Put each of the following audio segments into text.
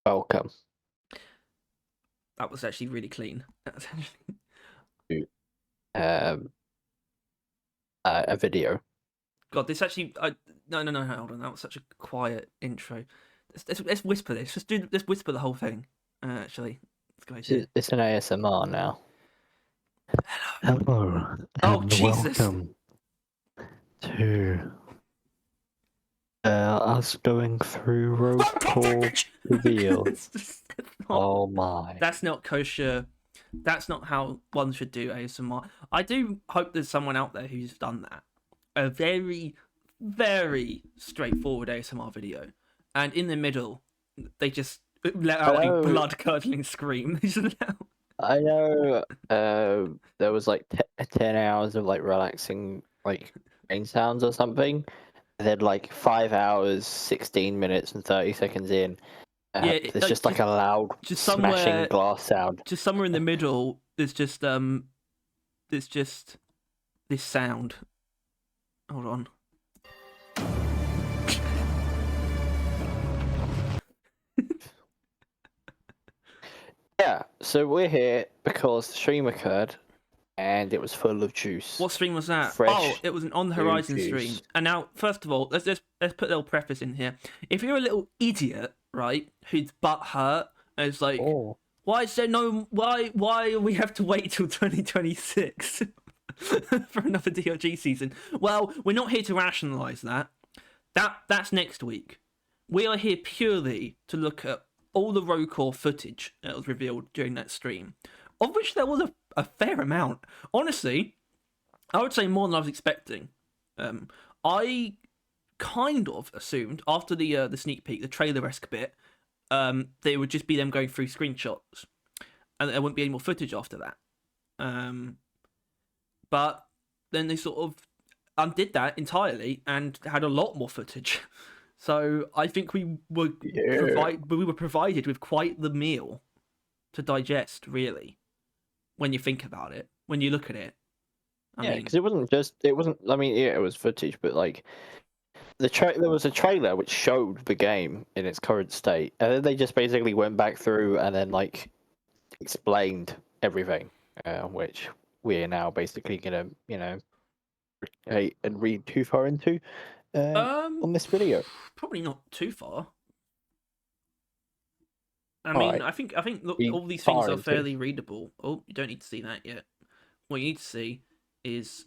Welcome That was actually really clean. That's actually... to um, a video. God, this actually. No, hold on. That was such a quiet intro. Let's whisper this. Let's whisper the whole thing. Actually, let's go here. It's an ASMR now. Hello. Hello Oh and Jesus! welcome to us going through roll call reveal. Oh my! That's not kosher. That's not how one should do ASMR. I do hope there's someone out there who's done that. A very, very straightforward ASMR video, and in the middle, they just let out a blood-curdling scream. I know. There was like 10 hours of like relaxing like rain sounds or something. And then like 5 hours, 16 minutes, and 30 seconds in. Yeah, There's just like a loud smashing glass sound. Just somewhere in the middle, there's just this sound. Hold on. Yeah, so we're here because the stream occurred and it was full of juice. What stream was that? Fresh it was an On the Horizon stream. And now, first of all, let's put a little preface in here. If you're a little idiot, right, whose butt hurt, and it's like, why is there no why we have to wait till 2026 for another DRG season? Well, we're not here to rationalize that. That's next week. We are here purely to look at all the roll call footage that was revealed during that stream, of which there was a fair amount. Honestly, I would say more than I was expecting. I kind of assumed after the sneak peek, the trailer-esque bit, they would just be them going through screenshots, and there wouldn't be any more footage after that. But then they sort of undid that entirely and had a lot more footage. So I think we were provided with quite the meal to digest, really, when you think about it, when you look at it. I mean, because it wasn't. I mean, yeah, it was footage, but like there was a trailer which showed the game in its current state, and then they just basically went back through and then like explained everything, which we are now basically gonna, and read too far into on this video. Probably not too far. I mean, I think look, all these things are fairly readable. Oh, you don't need to see that yet. What you need to see is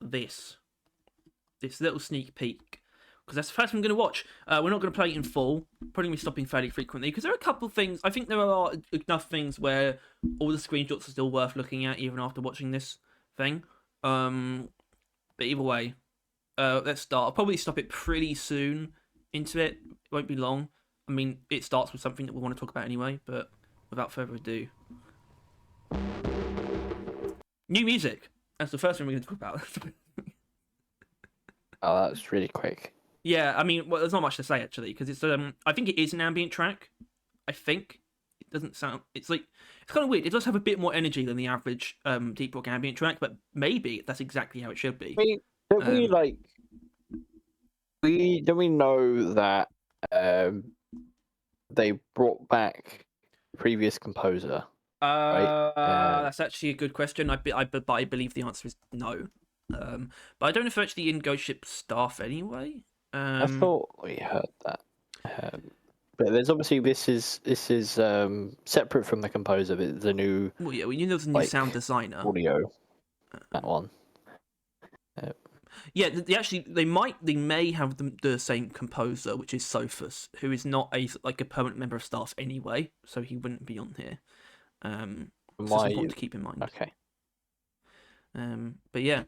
this little sneak peek, because that's the first one I'm going to watch. We're not going to play it in full. Probably going to be stopping fairly frequently because there are a couple of things. I think there are enough things where all the screenshots are still worth looking at even after watching this thing. But either way, let's start. I'll probably stop it pretty soon into it. It won't be long. I mean, it starts with something that we want to talk about anyway, but without further ado. New music. That's the first thing we're going to talk about. Oh, that's really quick. Yeah, I mean, well, there's not much to say, actually, because it's, I think it is an ambient track. I think. It doesn't sound... It's kind of weird. It does have a bit more energy than the average deep rock ambient track, but maybe that's exactly how it should be. Don't we know that they brought back the previous composer? Right? That's actually a good question. I believe the answer is no. But I don't know if actually in Ghost Ship staff anyway. I thought we heard that. But there's obviously this is separate from the composer. The new. Well, yeah, we knew there was a new sound designer. Audio. That one. Yeah, they may have the same composer, which is Sophus, who is not a permanent member of staff anyway, so he wouldn't be on here. It's important to keep in mind. Okay. But yeah,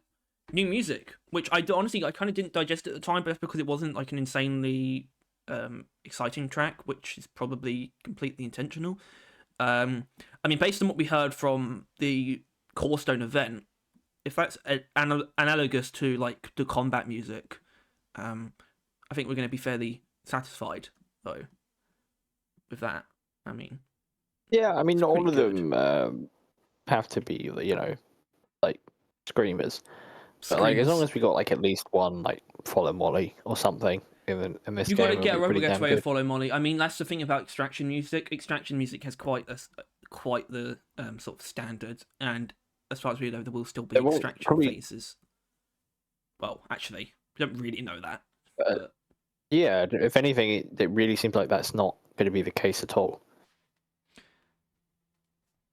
new music, which I kind of didn't digest at the time, but that's because it wasn't like an insanely exciting track, which is probably completely intentional. I mean, based on what we heard from the Cornerstone event, if that's analogous to like the combat music, I think we're going to be fairly satisfied though with that. I mean, yeah, I mean, not all of them have to be, like screamers. But like, as long as we got like at least one like Follow Molly or something, in this You game. got to get a pretty Robot damn Way to good. follow Molly. I mean, that's the thing about Extraction music. Extraction music has quite the sort of standard, and as far as we know, there will still be extraction phases. Well, actually, we don't really know that. But... Yeah, if anything, it really seems like that's not going to be the case at all.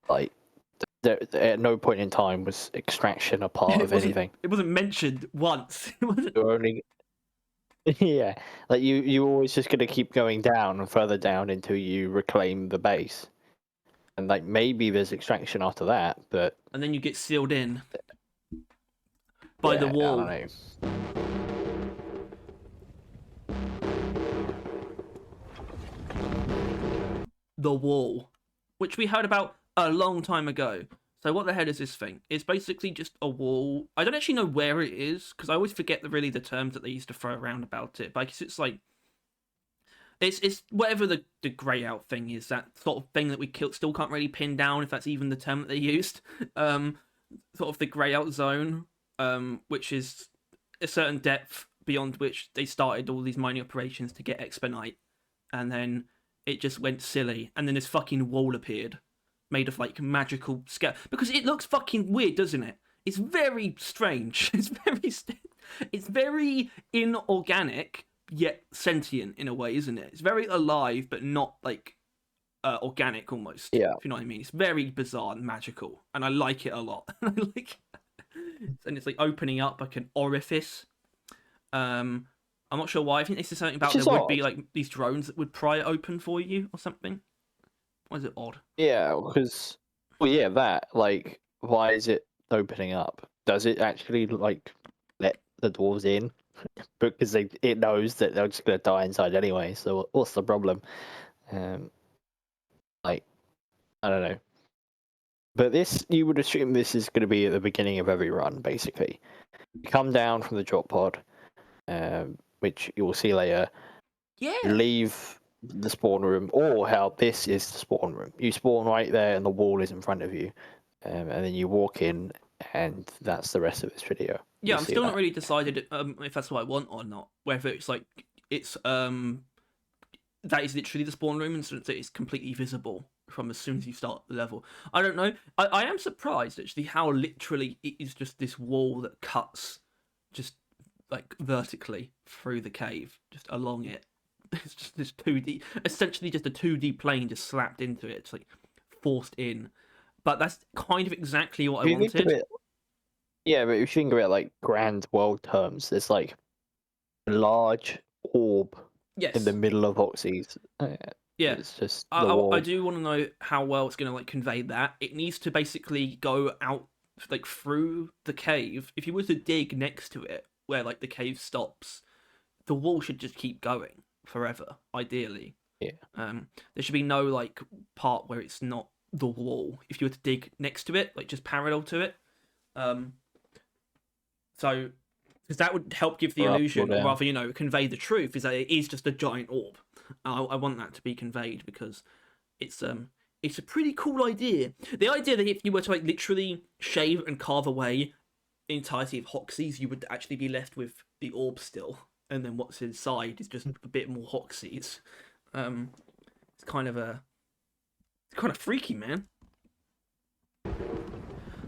Like, at no point in time was extraction a part of anything. It wasn't mentioned once. It wasn't... You're only... Yeah, like you always just going to keep going down and further down until you reclaim the base. And like maybe there's extraction after that, but... And then you get sealed in by the wall. I don't know. The wall, which we heard about a long time ago. So what the hell is this thing? It's basically just a wall. I don't actually know where it is, because I always forget the terms that they used to throw around about it. But I guess it's like... It's whatever the grey out thing is, that sort of thing that we still can't really pin down, if that's even the term that they used. Sort of the grey out zone, which is a certain depth beyond which they started all these mining operations to get Exponite. And then it just went silly, and then this fucking wall appeared, made of like magical scale, because it looks fucking weird, doesn't it? It's very strange. It's very inorganic yet sentient in a way, isn't it? It's very alive but not like organic almost. Yeah. If you know what I mean. It's very bizarre and magical, and I like it a lot. And it's like opening up like an orifice. I'm not sure why. I think this is something about there would be like these drones that would pry it open for you or something. Why is it odd? Yeah, because that like, why is it opening up? Does it actually like let the dwarves in? Because it knows that they're just gonna die inside anyway. So what's the problem? Like, I don't know. But you would assume this is going to be at the beginning of every run, basically. You come down from the drop pod, which you will see later. Yeah. Leave the spawn room, or how this is the spawn room. You spawn right there, and the wall is in front of you, and then you walk in, and that's the rest of this video. Yeah, I'm still not really decided if that's what I want or not. Whether it's like that is literally the spawn room, and so it's completely visible from as soon as you start the level. I don't know. I am surprised actually how literally it is just this wall that cuts just like vertically through the cave, just along it. It's just this 2D, essentially just a 2D plane just slapped into it. It's like forced in. But that's kind of exactly what I wanted. Yeah, but if you think about like grand world terms, there's like a large orb in the middle of Oxys. Yeah, it's just I do want to know how well it's going to like convey that. It needs to basically go out like through the cave. If you were to dig next to it, where like the cave stops, the wall should just keep going forever, ideally. Yeah. There should be no like part where it's not the wall. If you were to dig next to it, like just parallel to it, so because that would help give the illusion, or rather, convey the truth, is that it is just a giant orb. I want that to be conveyed because it's a pretty cool idea. The idea that if you were to like literally shave and carve away the entirety of Hoxys, you would actually be left with the orb still, and then what's inside is just a bit more Hoxys. It's kind of freaky, man.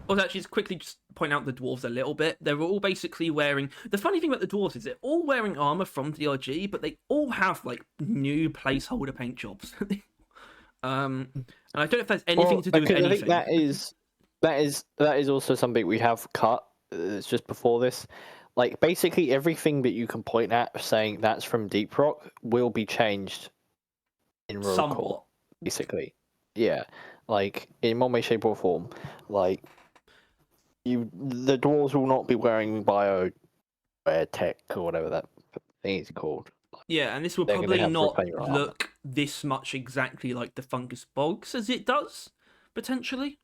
Also, actually, just quickly point out the dwarves a little bit. They're all basically wearing... The funny thing about the dwarves is they're all wearing armor from DRG, but they all have, like, new placeholder paint jobs. And I don't know if that's anything to do with anything. I think that is also something we have cut. It's just before this. Like, basically everything that you can point at saying that's from Deep Rock will be changed in roll call, basically. Yeah. Like, in one way, shape, or form. Like... the dwarves will not be wearing biotech or whatever that thing is called. Yeah, and this will probably not look this much exactly like the fungus bogs as it does, potentially.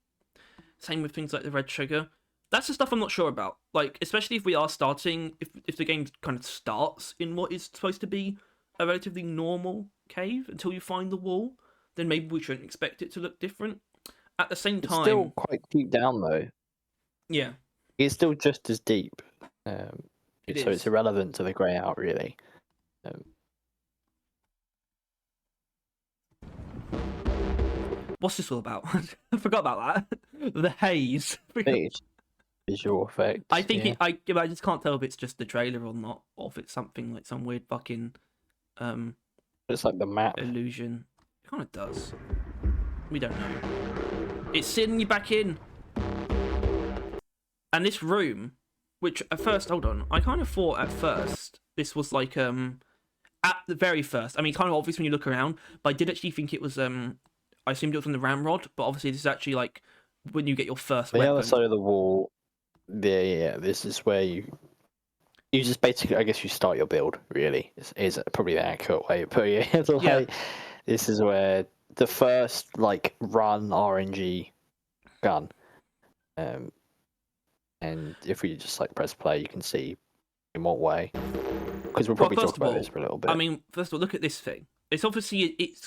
Same with things like the red sugar. That's the stuff I'm not sure about. Like, especially if we are starting, if the game kind of starts in what is supposed to be a relatively normal cave until you find the wall, then maybe we shouldn't expect it to look different. At the same time... It's still quite deep down, though. Yeah. It's still just as deep. So it's irrelevant to the grey out, really. What's this all about? I forgot about that. The haze. Visual effects. I think I just can't tell if it's just the trailer or not, or if it's something like some weird fucking it's like the map illusion. It kind of does. We don't know. It's sending you back in. And this room, which at first, hold on, I kind of thought at first this was like at the very first. I mean, kind of obvious when you look around, but I did actually think it was I assumed it was on the ramrod, but obviously this is actually like when you get your first weapon. The other side of the wall. Yeah. This is where you just basically, I guess, you start your build. Really, is probably the accurate way of putting it. Like, this is where the first like run RNG gun. And if we just like press play, you can see in what way. Because we'll probably talk about this for a little bit. I mean, first of all, look at this thing. It's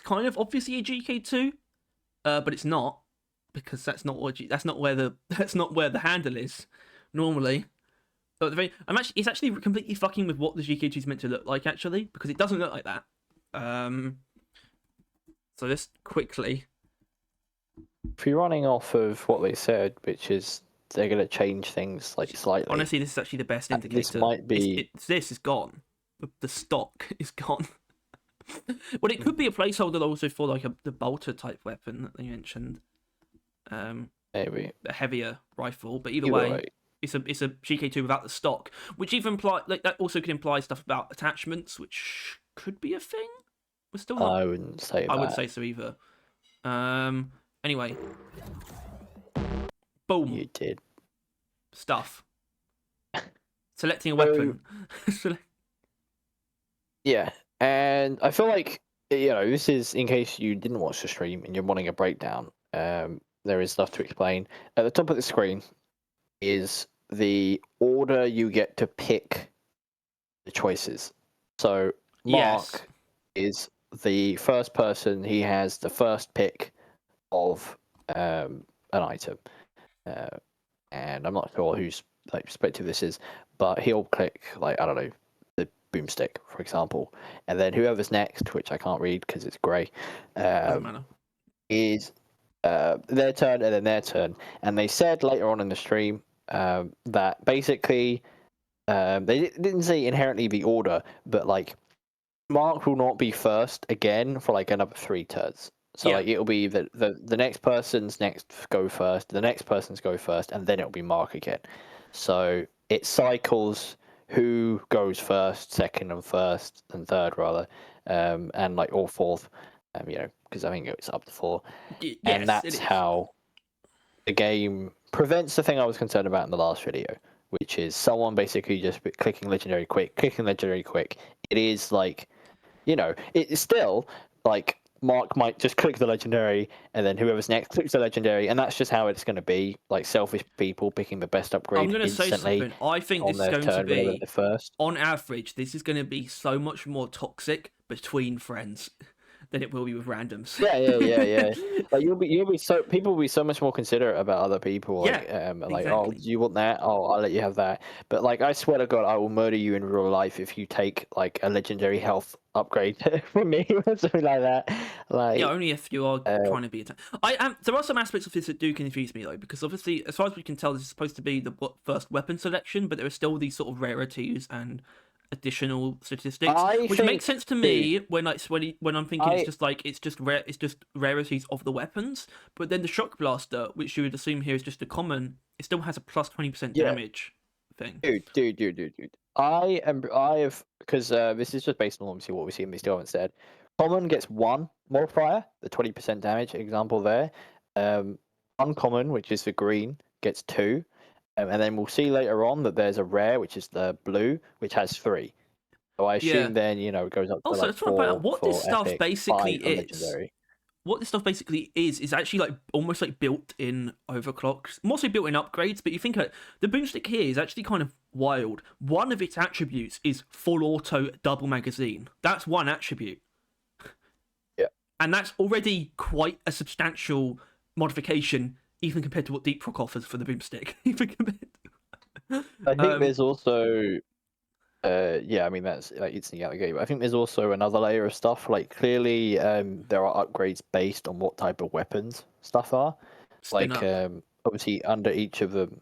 kind of obviously a GK2, but it's not, because that's not where the handle is normally. But it's actually completely fucking with what the GK2 is meant to look like, actually, because it doesn't look like that. So just quickly, if you're running off of what they said, which is they're going to change things like slightly. Honestly, this is actually the best indicator. This might be. This is gone. The stock is gone. Well, it could be a placeholder also for like the bolter type weapon that they mentioned. Maybe a heavier rifle, but either way, it's a GK2 without the stock, which even imply like that also could imply stuff about attachments, which could be a thing. We're still not. I wouldn't say that. I wouldn't say so either. Anyway, boom. You did stuff. Selecting a weapon. Yeah, and I feel like, you know, this is in case you didn't watch the stream and you're wanting a breakdown. There is stuff to explain. At the top of the screen is the order you get to pick the choices. So Mark is the first person. He has the first pick of an item, and I'm not sure whose like perspective this is, but he'll click like, I don't know, the boomstick, for example, and then whoever's next, which I can't read because it's grey, is their turn and then their turn. And they said later on in the stream that basically they didn't say inherently the order, but like Mark will not be first again for like another 3 turns. So like it'll be the next person's next go first, the next person's go first, and then it'll be Mark again. So it cycles who goes first, second, and first, and third rather, and like all fourth, you know, because I think it's up to 4, and that's how the game prevents the thing I was concerned about in the last video, which is someone basically just clicking legendary quick. It is like, you know, it's still like Mark might just click the legendary, and then whoever's next clicks the legendary, and that's just how it's going to be. Like selfish people picking the best upgrade. I'm going to say something. I think this is going to be first. On average, this is going to be so much more toxic between friends than it will be with randoms. Yeah. Like people will be so much more considerate about other people. Like, like, oh, do you want that? Oh, I'll let you have that. But like, I swear to God, I will murder you in real life if you take like a legendary health upgrade from me or something like that. Like, yeah, only if you are trying to be attacked. There are some aspects of this that do confuse me though, because obviously, as far as we can tell, this is supposed to be the first weapon selection, but there are still these sort of rarities and additional statistics, which makes sense to me when I'm thinking it's just rarities of the weapons. But then the shock blaster, which you would assume here is just a common, it still has a plus 20% damage thing. Dude. I have, because this is just based on obviously what we see and we still haven't said. Common gets 1 modifier, the 20% damage example there. Uncommon, which is the green, gets 2. And then we'll see later on that there's a rare, which is the blue, which has 3. So I assume then, you know, it goes up to like 4. What this stuff basically is. What this stuff basically is actually like almost like built-in overclocks, mostly built-in upgrades. But you think the boomstick here is actually kind of wild. One of its attributes is full auto double magazine. That's one attribute. Yeah. And that's already quite a substantial modification, even compared to what Deep Rock offers for the boomstick. I think there's also Yeah, I mean that's like instantly out of the game. I think there's also another layer of stuff. Like clearly, there are upgrades based on what type of weapons stuff are. Spin Like up. obviously under each of them,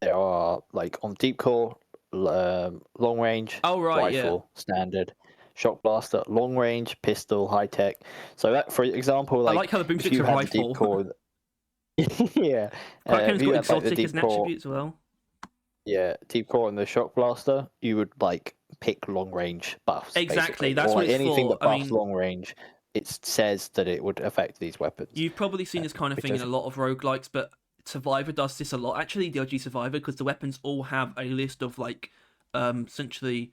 there are like on deep core, long range, Oh right, yeah. rifle, standard, shock blaster, long range, pistol, high tech. So that, for example, I like like how the if boomstick's you a had the deep rifle. core, yeah, Kraken's if you got had like the exotic as deep an core. attribute as well. Yeah, deep core and the shock blaster, you would like pick long range buffs Exactly, basically, that's or what like it's anything for. that I buffs mean, long range. It says that it would affect these weapons, you've probably seen this kind of which thing I in a think, lot of roguelikes, but Survivor does this a lot. Actually, DRG Survivor, because the weapons all have a list of like, essentially,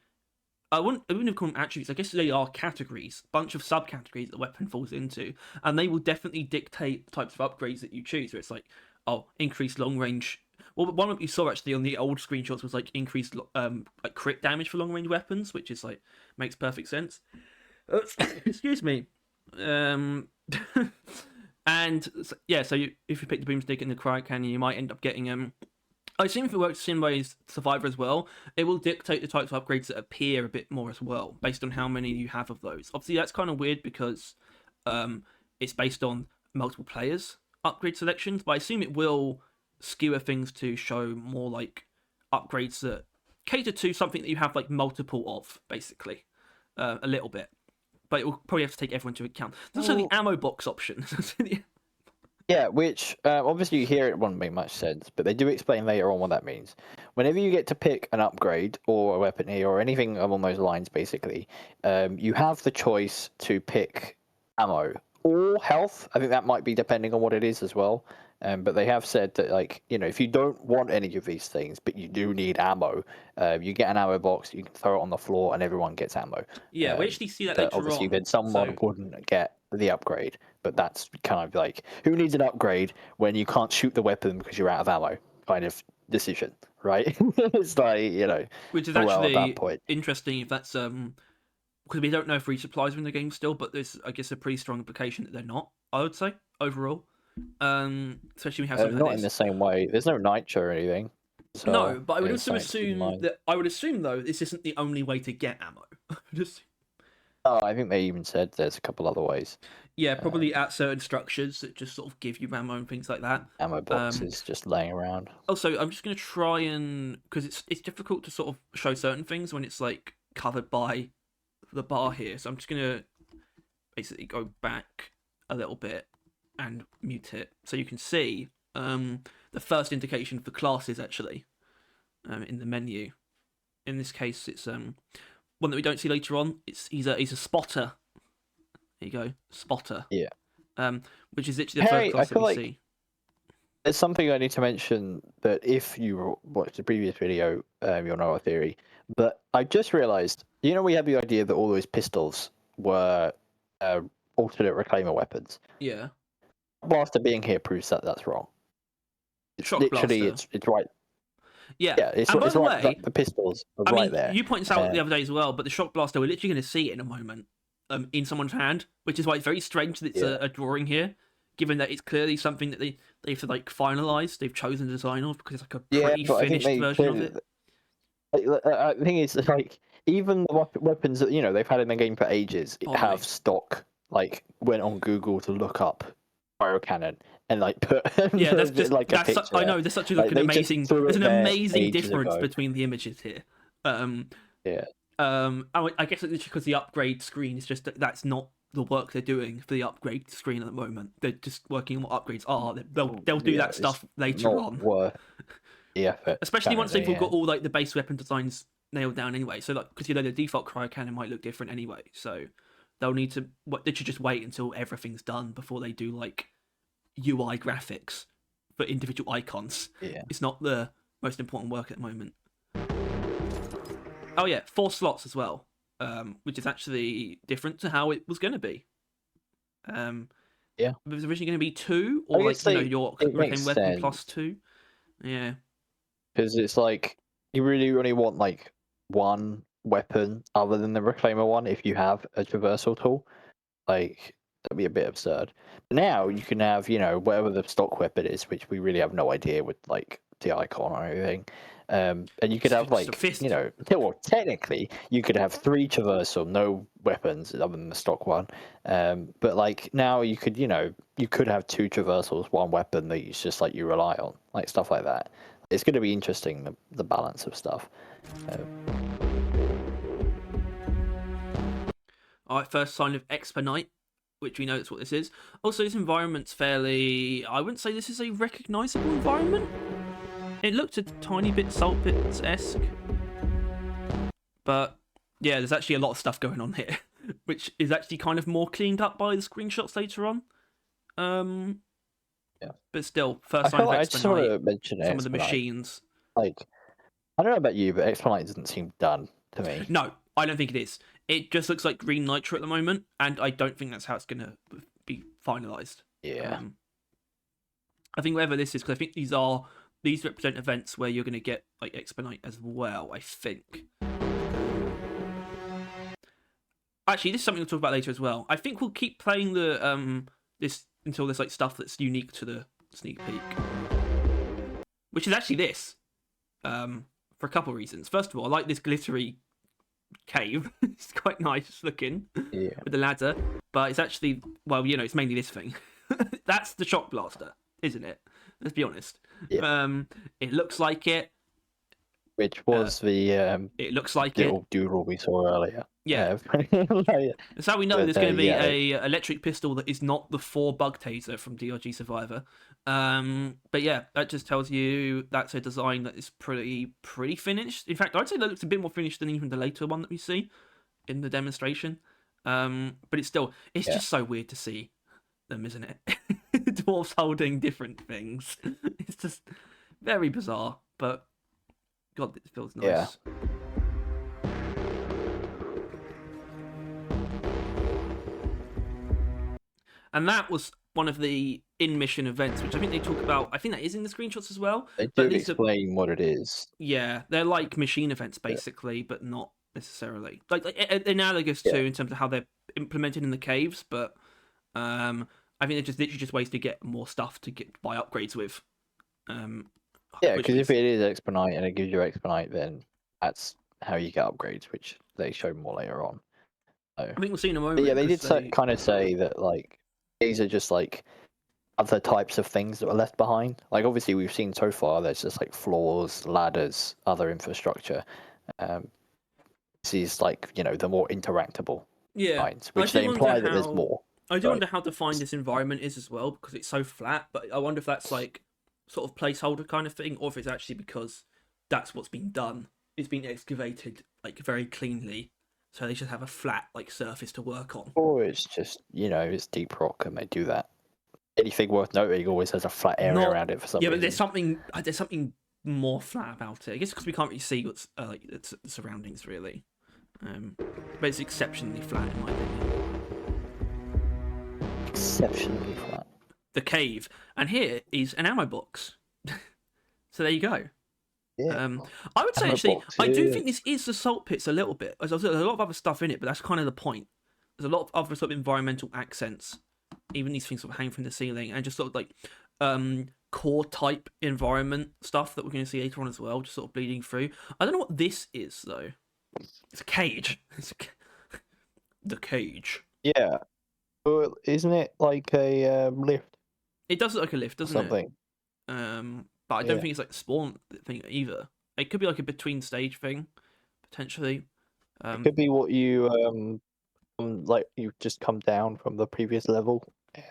I wouldn't call them attributes. I guess they are categories, bunch of subcategories that the weapon falls into, and they will definitely dictate the types of upgrades that you choose. Where it's like, oh, increased long range. Well, one that you saw actually on the old screenshots was like increased like crit damage for long range weapons, which is like makes perfect sense. Excuse me. Um, and yeah, so if you pick the boomstick and the cryo cannon, you might end up getting I assume if it works the same way as Survivor as well, it will dictate the types of upgrades that appear a bit more as well, based on how many you have of those. Obviously, that's kind of weird because it's based on multiple players' upgrade selections, but I assume it will skewer things to show more like upgrades that cater to something that you have like multiple of, basically, a little bit. But it will probably have to take everyone into account. There's also the ammo box option. yeah, which obviously you hear it won't make much sense, but they do explain later on what that means. Whenever you get to pick an upgrade or a weapon here or anything along those lines, basically, you have the choice to pick ammo or health. I think that might be depending on what it is as well. But they have said that, like, if you don't want any of these things, but you do need ammo, you get an ammo box, you can throw it on the floor, and everyone gets ammo. Yeah, we actually see that That later obviously on. then someone So wouldn't get the upgrade. But that's kind of like, who needs an upgrade when you can't shoot the weapon because you're out of ammo? Kind of decision, right? It's like, which is well, at that actually point. interesting if that's because we don't know if resupplies are in the game still, but there's I guess a pretty strong implication that they're not. I would say overall, especially when we have something Not like in this. the same way. There's no nitro or anything. No, So but I would it's also something to keep in assume mind. that this isn't the only way to get ammo. Just Oh, I think they even said there's a couple other ways. yeah, probably at certain structures that just sort of give you ammo and things like that. Ammo boxes just laying around. Also, I'm just gonna try and because it's difficult to sort of show certain things when it's like covered by the bar here. So I'm just gonna basically go back a little bit and mute it so you can see the first indication for classes actually in the menu. In this case, it's one that we don't see later on. He's a spotter. There you go, spotter. Yeah. Which is literally the Hey, first class I that feel we like see. there's something I need to mention that if you watched the previous video, you'll know our theory. But I just realized, we had the idea that all those pistols were alternate reclaimer weapons. Yeah, Blaster being here proves that that's wrong. It's shock literally, blaster. it's right. Yeah, Yeah, and by it's the right. way, The pistols are I right mean, there. you pointed this out the other day as well, but the shock blaster, we're literally going to see it in a moment in someone's hand, which is why it's very strange that it's a drawing here, given that it's clearly something that they've like finalized, they've chosen the design of because it's like a pretty But I think finished they version of it. The thing is, like, even the weapons that they've had in the game for ages have stock. Like, went on Google to look up cannon and like put Yeah, that's just like a picture. I know there's such a, Like, an they just amazing threw there's it an there amazing ages difference ago. between the images here. Yeah. I guess it's because the upgrade screen is just that's not the work they're doing for the upgrade screen at the moment. They're just working on what upgrades are. They'll do that stuff later on. Worth the effort. Especially once they've currently, got all like the base weapon designs nailed down anyway. So like because the default cryo cannon might look different anyway. So they'll need to they should just wait until everything's done before they do like UI graphics for individual icons. Yeah. It's not the most important work at the moment. Oh yeah, 4 slots as well, which is actually different to how it was going to be. Yeah. It was originally going to be 2, or like your reclaim weapon plus 2. Yeah, because it's like you really only want like one weapon other than the reclaimer one if you have a traversal tool. Like, that'd be a bit absurd. Now you can have, whatever the stock weapon is, which we really have no idea with like the icon or anything. And you could have like, well, technically you could have 3 traversal, no weapons other than the stock one. But like now you could, you could have 2 traversals, 1 weapon that you just like you rely on, like stuff like that. It's going to be interesting, the balance of stuff. All right, first sign of Expedite, which we know that's what this is. Also, this environment's fairly... I wouldn't say this is a recognisable environment. It looked a tiny bit Saltpits-esque. But, yeah, there's actually a lot of stuff going on here, which is actually kind of more cleaned up by the screenshots later on. Yeah. But still, first sign of Expedite, I just want to mention some of the machines. Like, I don't know about you, but Expedite doesn't seem done to me. No, I don't think it is. It just looks like green nitro at the moment, and I don't think that's how it's going to be finalised. Yeah. I think whatever this is, because I think these represent events where you're going to get like Expedite as well, I think. Actually, this is something we'll talk about later as well. I think we'll keep playing the this until there's like stuff that's unique to the sneak peek. Which is actually this. For a couple of reasons. First of all, I like this glittery cave. It's quite nice looking with the ladder, but it's actually, well, it's mainly this thing. That's the shock blaster, isn't it? Let's be honest. It looks like it, which was the it looks like little doodle we saw earlier. That's how we know there's going to be a electric pistol that is not the 4 bug taser from DRG Survivor. But yeah, that just tells you that's a design that is pretty finished. In fact, I'd say that looks a bit more finished than even the later one that we see in the demonstration. But it's just so weird to see them, isn't it? Dwarves holding different things. It's just very bizarre, but God, it feels nice. Yeah. And that was one of the in-mission events, which I think they talk about. I think that is in the screenshots as well. They do explain what it is. Yeah, they're like machine events, basically, but not necessarily. Like analogous to in terms of how they're implemented in the caves, but I think they're just literally just ways to get more stuff to buy upgrades with. Because if it is Expedite and it gives you Expedite, then that's how you get upgrades, which they show more later on. So, I think we'll see in a moment. But yeah, they did kind of say that like these are just like other types of things that were left behind. Like obviously we've seen so far there's just like floors, ladders, other infrastructure. This is like the more interactable lines, which they imply that there's more. I do wonder how defined this environment is as well, because it's so flat. But I wonder if that's like sort of placeholder kind of thing, or if it's actually because that's what's been done. It's been excavated like very cleanly, so they should have a flat like surface to work on. Or it's just it's deep rock and they do that. Anything worth noting always has a flat area around it for some reason. Yeah, but there's something more flat about it. I guess because we can't really see what's the surroundings really. But it's exceptionally flat in my opinion. Exceptionally flat. The cave, and here is an ammo box. So there you go. Yeah. I would say actually, I do think this is the salt pits a little bit. There's a lot of other stuff in it, but that's kind of the point. There's a lot of other sort of environmental accents. Even these things sort of hang from the ceiling, and just sort of like core type environment stuff that we're going to see later on as well, just sort of bleeding through. I don't know what this is though. It's a cage. The cage. Yeah. Well, isn't it like a lift? It does look like a lift, doesn't it? But I don't think it's like a spawn thing either. It could be like a between stage thing, potentially. It could be what you like you just come down from the previous level,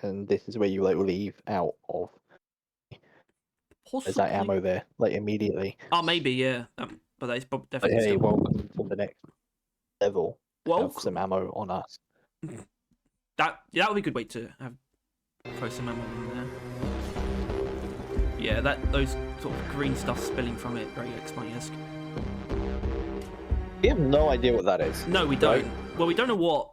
and this is where you like leave out of. Possibly. There's that ammo there, like immediately. Oh, maybe yeah. But that's definitely. Hey, welcome to the next level. Welcome. Have some ammo on us. That would be a good way to throw some ammo in there. Yeah, those sort of green stuff spilling from it, very X-esque. We have no idea what that is. No, we don't. Right? Well, we don't know what.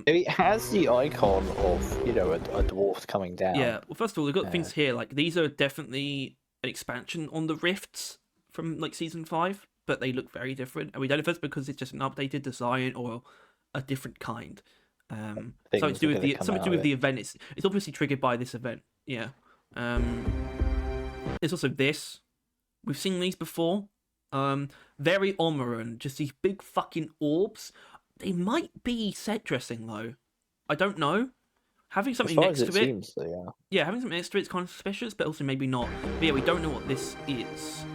It has the icon of a dwarf coming down. Yeah. Well, first of all, we've got things here like these are definitely an expansion on the rifts from like season 5, but they look very different, and we don't know if it's because it's just an updated design or a different kind. Something to do with the event. It's obviously triggered by this event. Yeah. There's also this. We've seen these before. Very Omeran, just these big fucking orbs. They might be set dressing though. I don't know. Having As something far next as it to it, seems, they are. yeah, having something next to it's kind of suspicious, but also maybe not. But yeah, we don't know what this is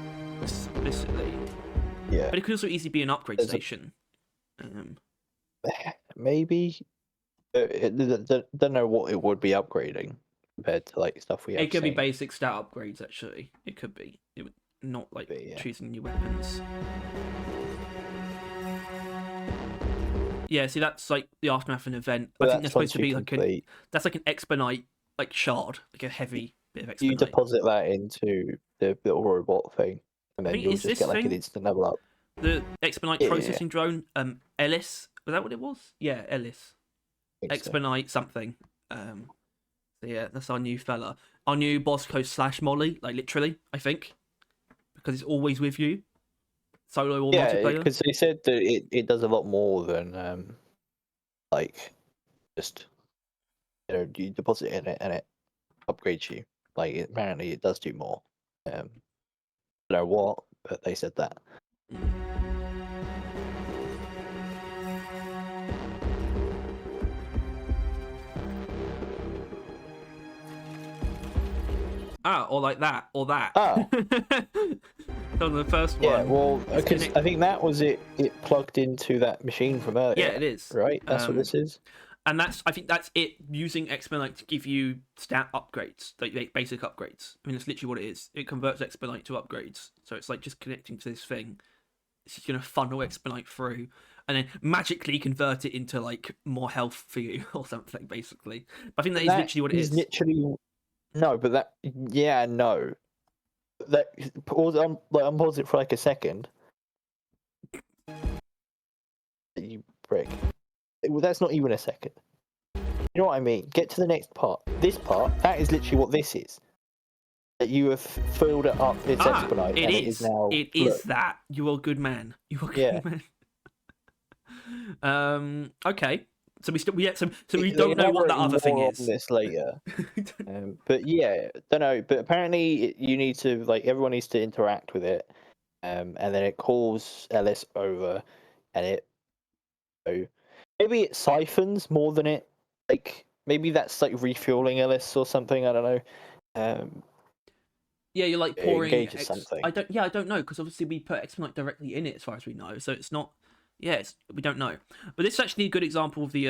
explicitly. Yeah. But it could also easily be an upgrade station. Maybe. Don't know what it would be upgrading compared to like stuff we have. It could be seen. basic stat upgrades. Actually, it could be. It would not like choosing new weapons. Yeah, see, that's like the aftermath of an event. But I think that's supposed to be complete. like that's like an expedite like shard, like a heavy bit of expedite. You deposit that into the little robot thing, and then you'll just get like an instant level up. The expedite processing drone, Ellis, was that what it was? Yeah, Ellis. Expedite something. So yeah, that's our new fella. Our new Bosco / Molly, like literally, I think. Because it's always with you. Solo or multiplayer. Yeah, because they said that it does a lot more than like just you deposit in it and it upgrades you. Like apparently it does do more. I don't know what, but they said that. Or like that, or that. Ah. On the first one. Yeah, well, because I think that was it plugged into that machine from earlier. Yeah, it is. Right? That's what this is. And I think that's it, using Expedite to give you stat upgrades, like basic upgrades. I mean, that's literally what it is. It converts Expedite to upgrades. So it's like just connecting to this thing. It's just going to funnel Expedite through and then magically convert it into like more health for you or something, basically. But I think that is literally what it is. Literally, no, but that, yeah, no. That, unpause it for like a second. You prick. Well, that's not even a second. You know what I mean? Get to the next part. This part, that is literally what this is. That you have filled it up. It's expedite. It and is. It is now. It is that. You are a good man. You are a good man. Okay. So we still so we don't know what that other thing is. On this later. But yeah, don't know. But apparently, you need to everyone needs to interact with it, and then it calls Ellis over, and it. So maybe it siphons more than it maybe that's like refueling Ellis or something. I don't know. Yeah, you're like pouring something. I don't know, because obviously we put expedite directly in it as far as we know, so it's not. Yeah, we don't know, but this is actually a good example of the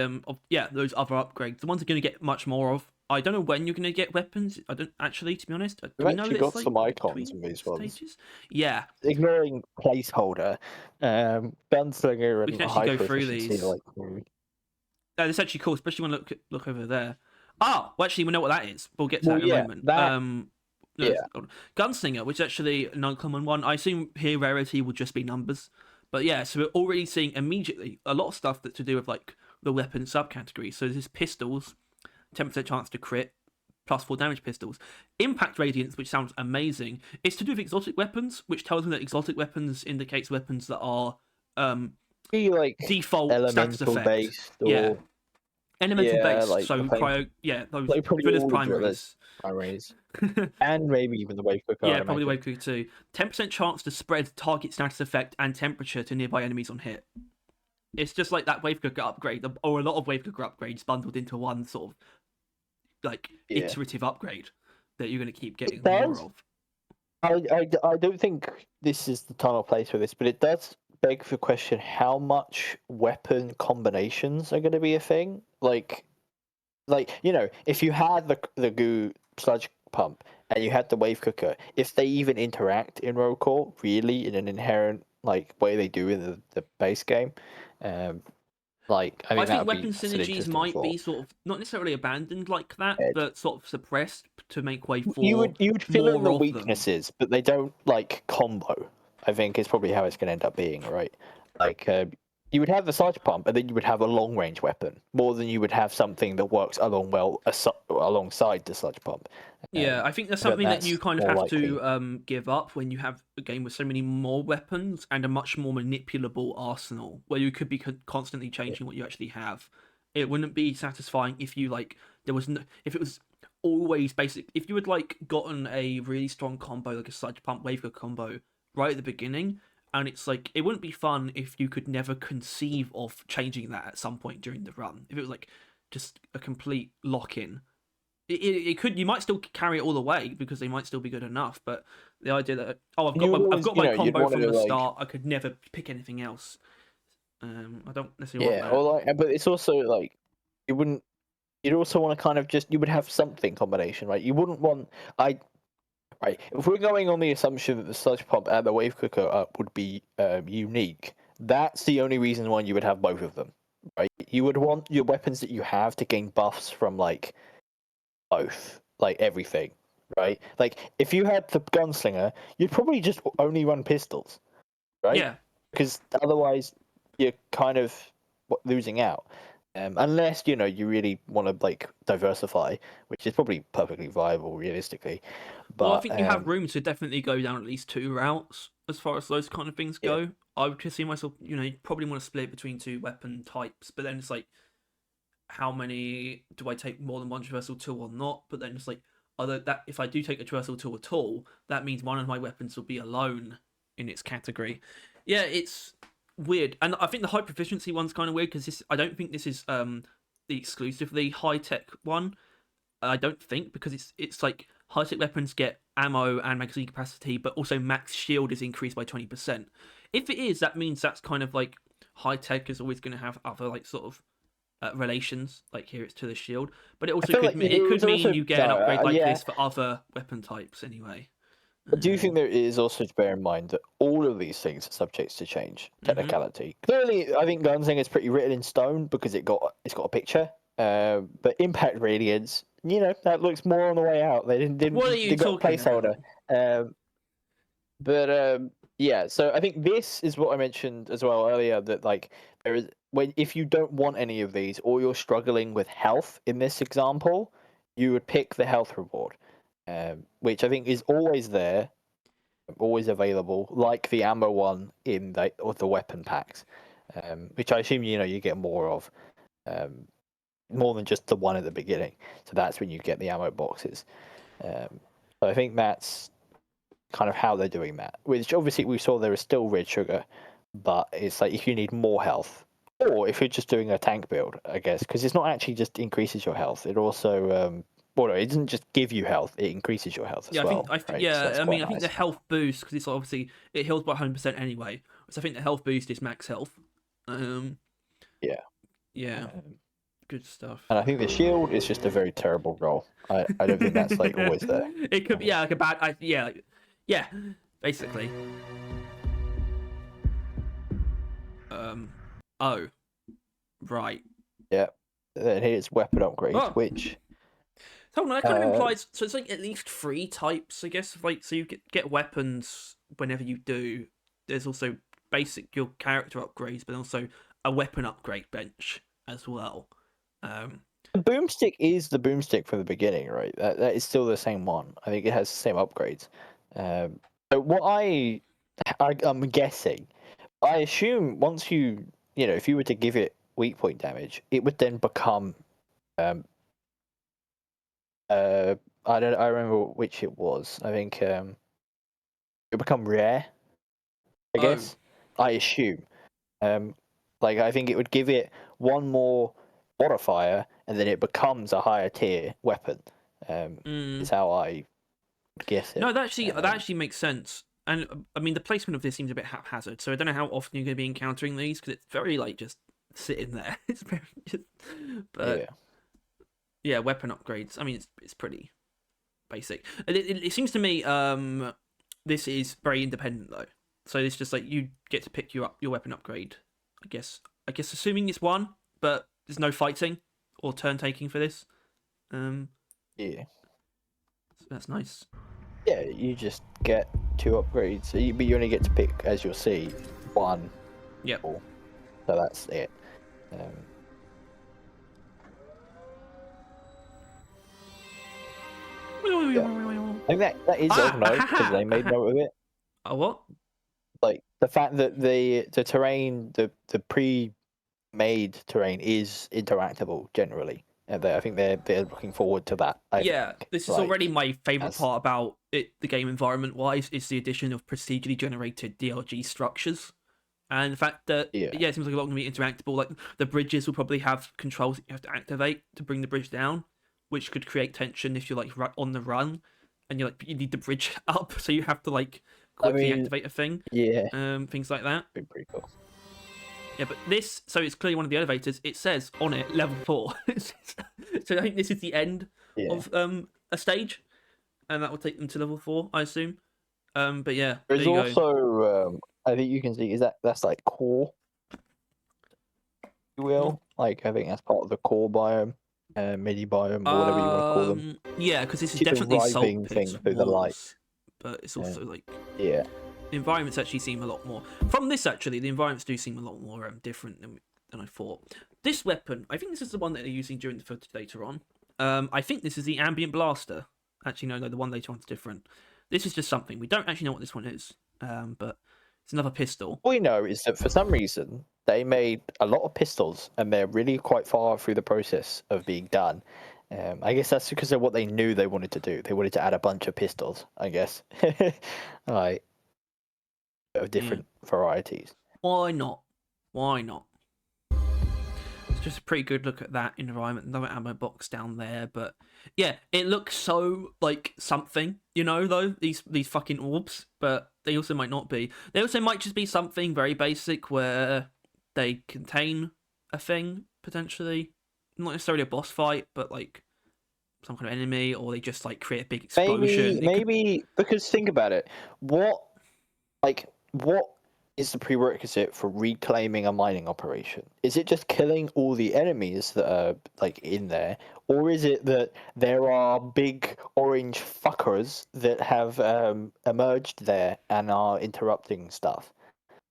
those other upgrades. The ones are going to get much more of. I don't know when you're going to get weapons. I don't actually, to be honest. We've actually got some icons in these ones. Yeah. Ignoring placeholder, gunslinger, and we can actually go through these. That's actually cool, especially when look over there. Well, actually, we know what that is. We'll get to that in a moment. Gunslinger, which is actually an uncommon one. I assume here rarity will just be numbers. But yeah, so we're already seeing immediately a lot of stuff that's to do with like the weapon subcategory. So there's pistols, 10% chance to crit, +4 damage pistols. Impact radiance, which sounds amazing, is to do with exotic weapons, which tells me that exotic weapons indicates weapons that are default status effect. Based or... Yeah. Elemental based, so those good as primaries. And maybe even the wave cooker. Yeah, probably the wave cooker too. 10% chance to spread target status effect and temperature to nearby enemies on hit. It's just like that wave cooker upgrade, or a lot of wave cooker upgrades bundled into one sort of iterative upgrade that you're going to keep getting more of. I don't think this is the time or place for this, but it does beg the question: how much weapon combinations are going to be a thing? If you had the goo sludge pump and you had the wave cooker, if they even interact in roll call really in an inherent way they do in the base game, I think weapon synergies might be sort of not necessarily abandoned like that, but sort of suppressed to make way for you would fill in the weaknesses, but they don't combo. I think is probably how it's going to end up being, right? You would have the sludge pump, and then you would have a long range weapon more than you would have something that works alongside the sludge pump. I think that's something that you kind of have to give up when you have a game with so many more weapons and a much more manipulable arsenal, where you could be constantly changing what you actually have. It wouldn't be satisfying if you if it was always basic. If you had gotten a really strong combo, like a sludge pump wave combo right at the beginning, and it's like it wouldn't be fun if you could never conceive of changing that at some point during the run. If it was like just a complete lock-in, it could, you might still carry it all the way because they might still be good enough. But the idea that I've got my combo from the start, I could never pick anything else. I don't necessarily want that. Or but it's also like you wouldn't. You'd also want to kind of you would have something combination, right? You wouldn't want right. If we're going on the assumption that the sludge pump and the wave cooker would be unique, that's the only reason why you would have both of them, right? You would want your weapons that you have to gain buffs from like both, like everything, right? Like if you had the gunslinger, you'd probably just only run pistols, right? Yeah. Because otherwise you're kind of losing out. Unless you really want to like diversify, which is probably perfectly viable realistically. But well, I think you have room to definitely go down at least 2 routes as far as those kind of things go. Yeah. I would just see myself, you probably want to split between 2 weapon types, but then it's like, how many do I take more than one traversal tool or not? But then it's like, if I do take a traversal tool at all, that means one of my weapons will be alone in its category. Yeah, it's weird, and I think the high proficiency one's kind of weird because I don't think this is the exclusively high tech one. I don't think, because it's like high tech weapons get ammo and magazine capacity, but also max shield is increased by 20%. If it is, that means that's kind of like high tech is always going to have other like sort of relations. Like here it's to the shield, but it also could mean you get an upgrade like this for other weapon types anyway. I do think there is also to bear in mind that all of these things are subject to change, technicality. Clearly, I think Gunslinger is pretty written in stone because it's got a picture. But Impact Radiance, that looks more on the way out. They didn't. What are you talking got a placeholder. Yeah. So I think this is what I mentioned as well earlier, that like there is if you don't want any of these or you're struggling with health in this example, you would pick the health reward. Which I think is always there, always available, like the ammo one in the weapon packs, which I assume you get more of, more than just the one at the beginning. So that's when you get the ammo boxes. So I think that's kind of how they're doing that. Which obviously we saw there is still red sugar, but it's like if you need more health, or if you're just doing a tank build, I guess, because it's not actually just increases your health; it also well, no, it doesn't just give you health; it increases your health as well. I think the health boost, because it's obviously it heals by 100% anyway. So I think the health boost is max health. Yeah, good stuff. And I think the shield is just a very terrible roll. I don't think that's like always there. It could be like a bad yeah, basically. Oh, right. Yeah. Then here's weapon upgrades, which. So that kind of implies, so it's like at least 3 types, I guess. Like, so you get weapons whenever you do. There's also basic your character upgrades, but also a weapon upgrade bench as well. The boomstick is the boomstick for the beginning, right? That is still the same one. I think it has the same upgrades. So what I'm guessing, I assume once if you were to give it weak point damage, it would then become I remember which it was. I think it become rare. I guess. I assume. Like I think it would give it one more modifier, and then it becomes a higher tier weapon. Is how I guess it. No, that actually makes sense. And I mean, the placement of this seems a bit haphazard. So I don't know how often you're going to be encountering these because it's very like just sitting there. It's very just, but yeah, weapon upgrades. I mean, it's pretty basic. It seems to me this is very independent though. So it's just like you get to pick your weapon upgrade. I guess assuming it's one, but there's no fighting or turn taking for this. Yeah. So that's nice. Yeah, you just get 2 upgrades, but you only get to pick, as you'll see, 1. Yep. So that's it. I think that is of note because they made note of it. Oh, what? Like the fact that the terrain, the pre-made terrain is interactable generally. I think they're looking forward to that. I think. This is already my favorite part about it. The game environment-wise is the addition of procedurally generated DRG structures, and the fact that it seems like a lot going to be interactable. Like the bridges will probably have controls that you have to activate to bring the bridge down, which could create tension if you're like on the run, and you need the bridge up, so you have to like quickly activate a thing. Things like that. Pretty cool. Yeah, but so it's clearly one of the elevators. It says on it level 4. So I think this is the end of a stage, and that will take them to level 4, I assume. But yeah, there's also I think you can see that's like core, you will. Like I think that's part of the core biome, midi biome, or whatever you want to call them. Yeah, because this is definitely salt pits through the light, but it's also like the environments actually seem a lot more from this. Actually, the environments do seem a lot more different than I thought. This weapon, I think this is the one that they're using during the footage later on. I think this is the ambient blaster. Actually, no, the one later on is different. This is just something we don't actually know what this one is, but it's another pistol. All we know is that for some reason they made a lot of pistols, and they're really quite far through the process of being done. I guess that's because of what they knew they wanted to do. They wanted to add a bunch of pistols, I guess. Like. Of different varieties. Why not? It's just a pretty good look at that environment. Another ammo box down there, but yeah, it looks so like something, though, these fucking orbs, but they also might not be. They also might just be something very basic where they contain a thing, potentially. Not necessarily a boss fight, but like some kind of enemy, or they just like create a big explosion. Maybe because think about it. What is the prerequisite for reclaiming a mining operation? Is it just killing all the enemies that are like in there, or is it that there are big orange fuckers that have emerged there and are interrupting stuff?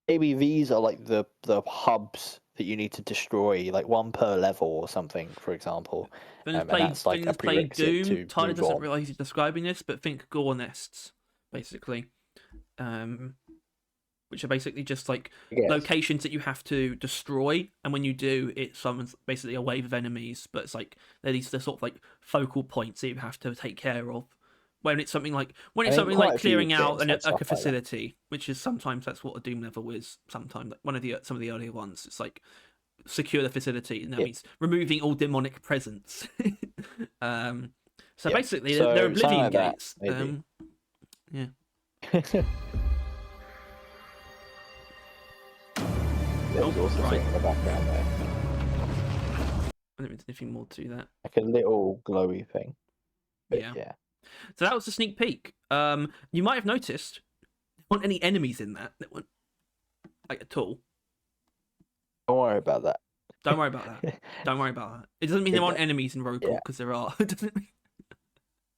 Maybe these are like the hubs that you need to destroy, like one per level or something, for example. And that's like a prerequisite Doom. Tyler doesn't realize he's describing this, but think gore nests, basically. Which are basically just like locations that you have to destroy, and when you do, it summons basically a wave of enemies. But it's like they're sort of like focal points that you have to take care of. When it's something like clearing out a facility, which is sometimes that's what a Doom level is. Sometimes like some of the earlier ones, it's like secure the facility, and that means removing all demonic presence. Basically, they're Oblivion gates. Yeah. There was also something in the background there. I don't think there's anything more to that. Like a little glowy thing. But yeah. So that was a sneak peek. You might have noticed there weren't any enemies in that weren't like at all. Don't worry about that. Don't worry about that. It doesn't mean there aren't enemies in Rogue because there are. Doesn't mean...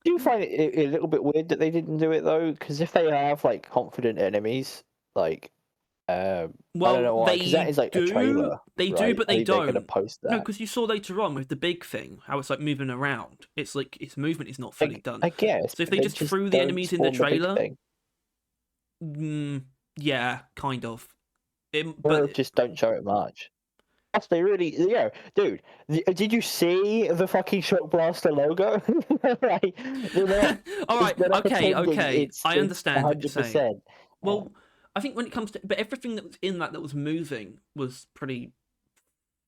Do you find it a little bit weird that they didn't do it though? Because if they have like confident enemies, like. I don't know why, because that is like a trailer. They do, but they don't. Gonna post that. No, because you saw later on with the big thing how it's like moving around. It's like its movement is not fully done. I guess. So if they just threw the enemies in the trailer, yeah, kind of. But just don't show it much. Plus, they really, dude. Did you see the fucking Shock Blaster logo? Right. All right. Okay. I understand what you're saying. Well. I think when it comes to, but everything that was in that was moving was pretty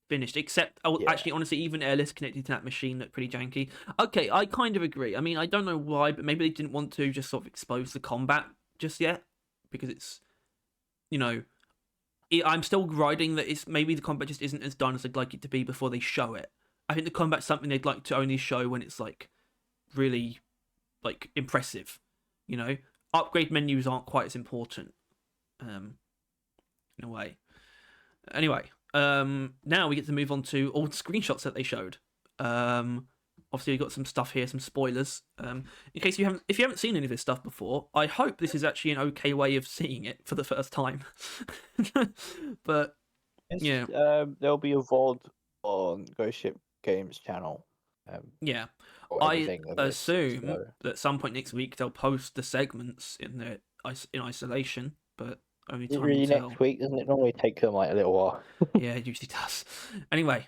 finished, except, actually, honestly, even airless connected to that machine looked pretty janky. Okay, I kind of agree. I mean, I don't know why, but maybe they didn't want to just sort of expose the combat just yet, because it's, I'm still riding that it's maybe the combat just isn't as done as I'd like it to be before they show it. I think the combat's something they'd like to only show when it's, like, really, like, impressive, Upgrade menus aren't quite as important. In a way. Anyway, now we get to move on to all the screenshots that they showed. Obviously, we got some stuff here, some spoilers. In case if you haven't seen any of this stuff before, I hope this is actually an okay way of seeing it for the first time. But there'll be a VOD on Ghost Ship Games channel. I assume that at some point next week they'll post the segments in isolation, but only time will tell. Next week, doesn't it normally take them like a little while? Yeah, it usually does. Anyway,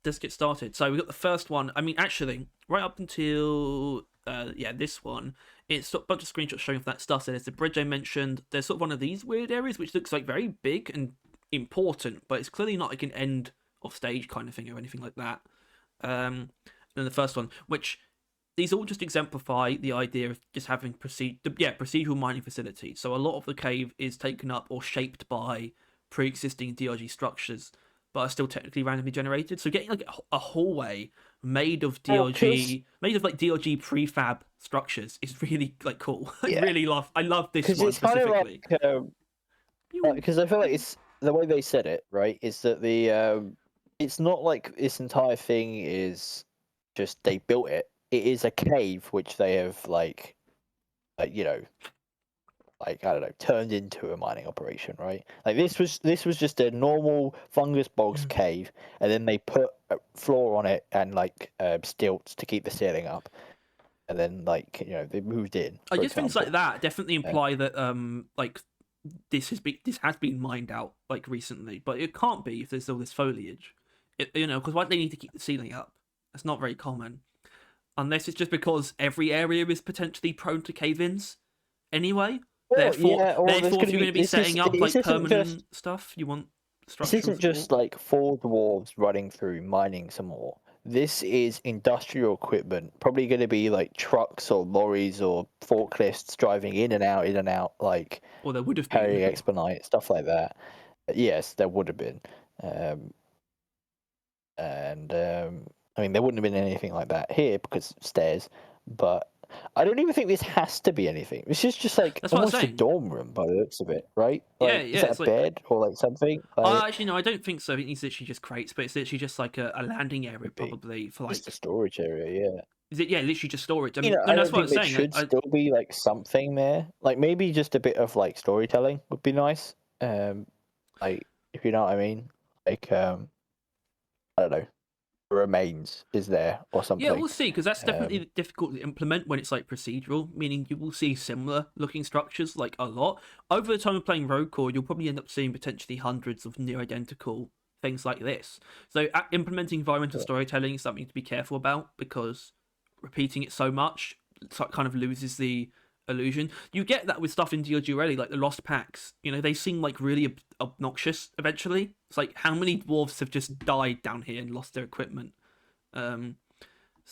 let's get started. So we got the first one. I mean, actually, right up until this one, it's sort of a bunch of screenshots showing off that stuff. So there's the bridge I mentioned. There's sort of one of these weird areas which looks like very big and important, but it's clearly not like an end of stage kind of thing or anything like that. And then the first one, which these all just exemplify the idea of just having procedural mining facilities. So a lot of the cave is taken up or shaped by pre-existing DRG structures, but are still technically randomly generated. So getting like a hallway made of DRG, made of like DRG prefab structures is really like cool. Yeah. I love this one specifically. Because I feel like it's the way they said it, right? Is that it's not like this entire thing is just they built it. It is a cave which they have like you know, like I don't know, turned into a mining operation, right? Like this was just a normal fungus bogs cave, and then they put a floor on it and like stilts to keep the ceiling up, and then like they moved in. I guess things like that definitely imply that like this has been mined out like recently, but it can't be if there's all this foliage, because why do they need to keep the ceiling up? That's not very common, unless it's just because every area is potentially prone to cave-ins anyway. Therefore, if you're going to be setting up like permanent stuff, you want structural This isn't just like 4 dwarves running through mining some more. This is industrial equipment, probably going to be like trucks or lorries or forklifts driving in and out, like. Or there would have been carrying expedite stuff like that. Yes, there would have been, I mean there wouldn't have been anything like that here because stairs, but. I don't even think this has to be anything. This is just like almost a dorm room by the looks of it, right? Like, is that a bed or like something? Actually, no, I don't think so. It's literally just crates, but it's literally just like a landing area, probably for like just a storage area. Yeah. Is it? Yeah, literally just storage. I mean, no, that's what I was saying. Should still be like something there, like maybe just a bit of like storytelling would be nice. Like if you know what I mean, like I don't know. Remains is there or something. Yeah, we'll see, because that's definitely difficult to implement when it's like procedural, meaning you will see similar looking structures like a lot. Over the time of playing Rogue Core, you'll probably end up seeing potentially hundreds of near identical things like this. So implementing environmental storytelling is something to be careful about, because repeating it so much kind of loses the illusion. You get that with stuff in DRG already, like the Lost Packs. They seem like really obnoxious eventually. It's like, how many dwarves have just died down here and lost their equipment? So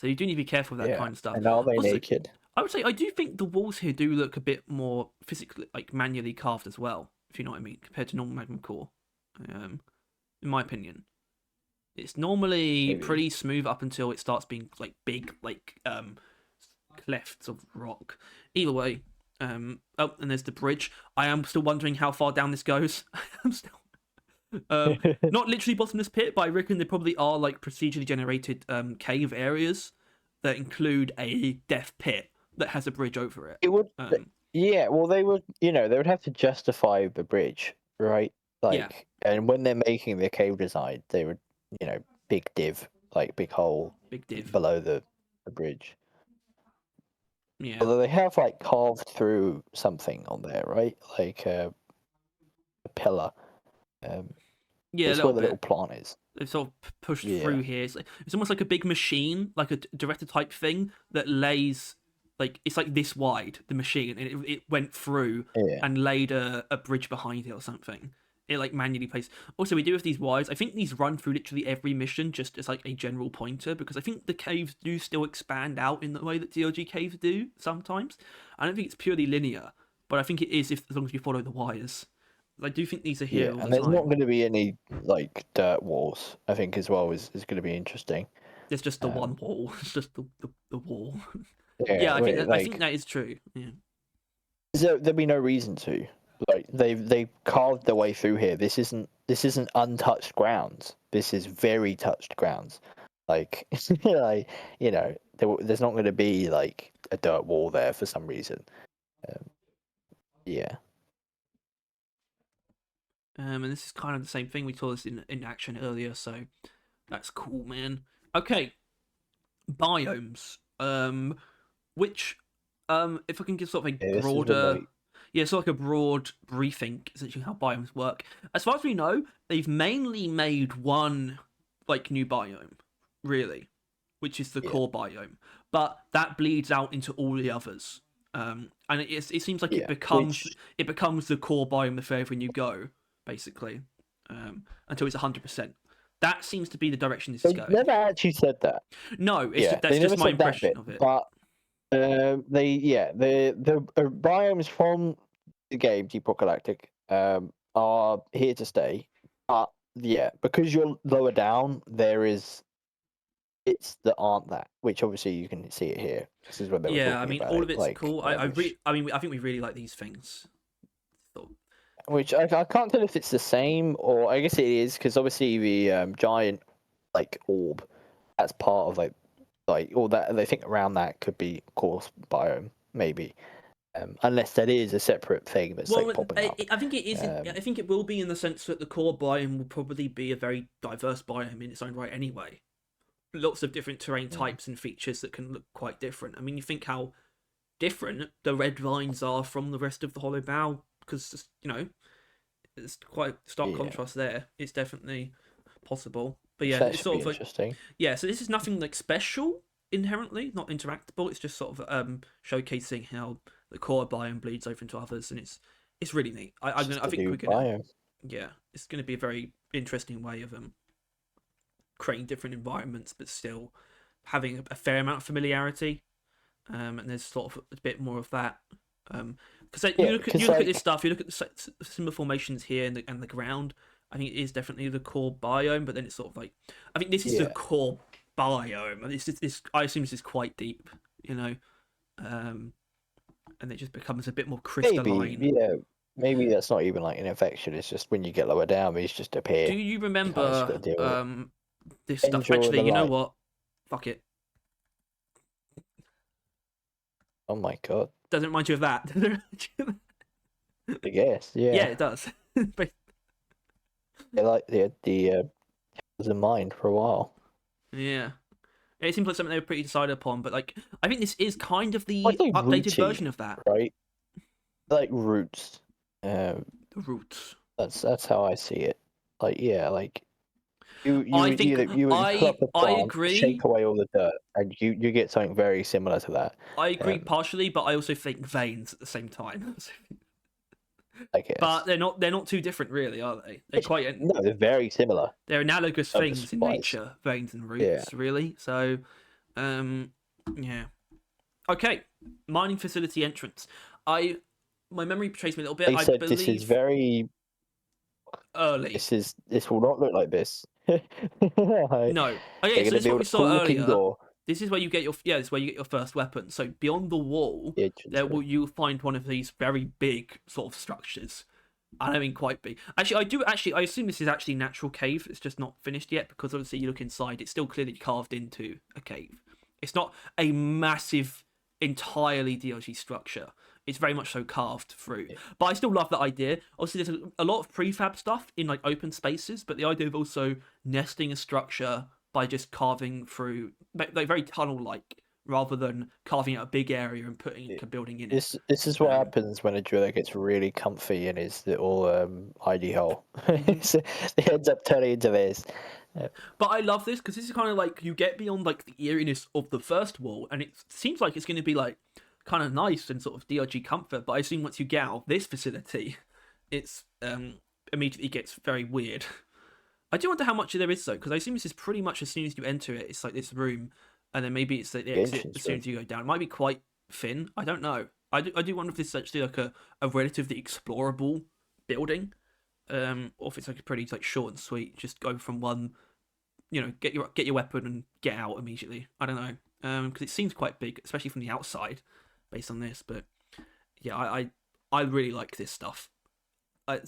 you do need to be careful with that kind of stuff. And are they naked? I would say I do think the walls here do look a bit more physically, like manually carved as well, if you know what I mean, compared to normal Magma Core. In my opinion, it's normally pretty smooth up until it starts being like big, like clefts of rock. Either way, and there's the bridge. I am still wondering how far down this goes. I'm still not literally bottomless pit, but I reckon there probably are like procedurally generated cave areas that include a death pit that has a bridge over it. It would, yeah. Well, they would, they would have to justify the bridge, right? Like, and when they're making the cave design, they would, big div, like big hole, below the bridge. Yeah. Although they have like carved through something on there, right? Like a pillar. That's where the little plant is. They've sort of pushed through here. It's almost like a big machine, like a director type thing that lays, like, it's like this wide, the machine, and it went through and laid a bridge behind it or something. It like manually placed. Also, we do have these wires. I think these run through literally every mission, just as like a general pointer, because I think the caves do still expand out in the way that DRG caves do sometimes. I don't think it's purely linear, but I think it is as long as you follow the wires. I do think these are here. And there's not going to be any like dirt walls. I think as well is going to be interesting. There's just the one wall. It's just the wall. Yeah, I think that is true. Yeah. There'd be no reason to. Like they carved their way through here. This isn't untouched grounds. This is very touched grounds. Like, like there's not going to be like a dirt wall there for some reason. And this is kind of the same thing. We saw this in action earlier, so that's cool, man. Okay, biomes. Which if I can give sort of a broader. Yeah, so like a broad briefing, essentially how biomes work. As far as we know, they've mainly made one like new biome, really, which is the core biome. But that bleeds out into all the others. And it seems like it becomes the core biome the further you go, basically, until it's 100%. That seems to be the direction this is going. Never actually said that. No, that's just my impression of it. But the biomes from the game Deep Rock Galactic are here to stay. But yeah, because you're lower down, there is bits that aren't that, which obviously you can see it here. This is what they were talking about. I mean, all of it's cool. I think we really like these things. So. Which I can't tell if it's the same, or I guess it is, because obviously the giant like orb, that's part of like all that. They think around that could be course biome, maybe, unless that is a separate thing that's like popping up. I think it is. I think it will be in the sense that the core biome will probably be a very diverse biome in its own right, anyway. Lots of different terrain types and features that can look quite different. I mean, you think how different the red vines are from the rest of the hollow bow, because it's quite stark contrast there. It's definitely possible. But yeah, it's sort of interesting. So this is nothing like special inherently, not interactable. It's just sort of showcasing how the core biome bleeds over into others, and it's really neat. I think we're gonna it's gonna be a very interesting way of creating different environments, but still having a fair amount of familiarity. And there's sort of a bit more of that. Because you look at this stuff, you look at the similar formations here and the ground. I think it is definitely the core biome, but then it's sort of like, I think this is the core biome. This I assume this is quite deep, and it just becomes a bit more crystalline. Maybe that's not even like an infection. It's just when you get lower down, these just appear. Do you remember this stuff? Actually, you know what? Fuck it. Oh my god! Doesn't remind you of that? I guess, yeah. Yeah, it does. But... the was in mind for a while. Yeah, it seems like something they were pretty decided upon. But like, I think this is kind of the updated version of that, right? Like roots. The roots. That's how I see it. Like You I agree. Shake away all the dirt, and you get something very similar to that. I agree partially, but I also think veins at the same time. I guess. But they're not too different, really, are they? No, they're very similar. They're analogous things in nature, veins and roots, really. So, yeah. Okay, mining facility entrance. My memory betrays me a little bit. I believe this is very early. This will not look like this. No. Okay, so this is what we saw earlier. This is where you get your first weapon. So beyond the wall, you'll find one of these very big sort of structures. I mean, quite big. Actually, I assume this is actually natural cave. It's just not finished yet, because obviously you look inside, it's still clearly carved into a cave. It's not a massive, entirely DRG structure. It's very much so carved through. But I still love that idea. Obviously, there's a lot of prefab stuff in like open spaces, but the idea of also nesting a structure by just carving through, like very tunnel-like, rather than carving out a big area and putting a building in it. This is what happens when a driller gets really comfy in his little ID hole. So it ends up turning into this. But I love this because this is kind of like you get beyond like the eeriness of the first wall, and it seems like it's going to be like kind of nice and sort of DRG comfort, but I assume once you get out of this facility, it's immediately gets very weird. I do wonder how much there is though, because I assume this is pretty much as soon as you enter it, it's like this room, and then maybe it's like the exit as soon as you go down. It might be quite thin. I don't know. I do wonder if this is actually like a relatively explorable building, or if it's like a pretty like short and sweet. Just go from one, get your weapon and get out immediately. I don't know, because it seems quite big, especially from the outside, based on this. But yeah, I really like this stuff. I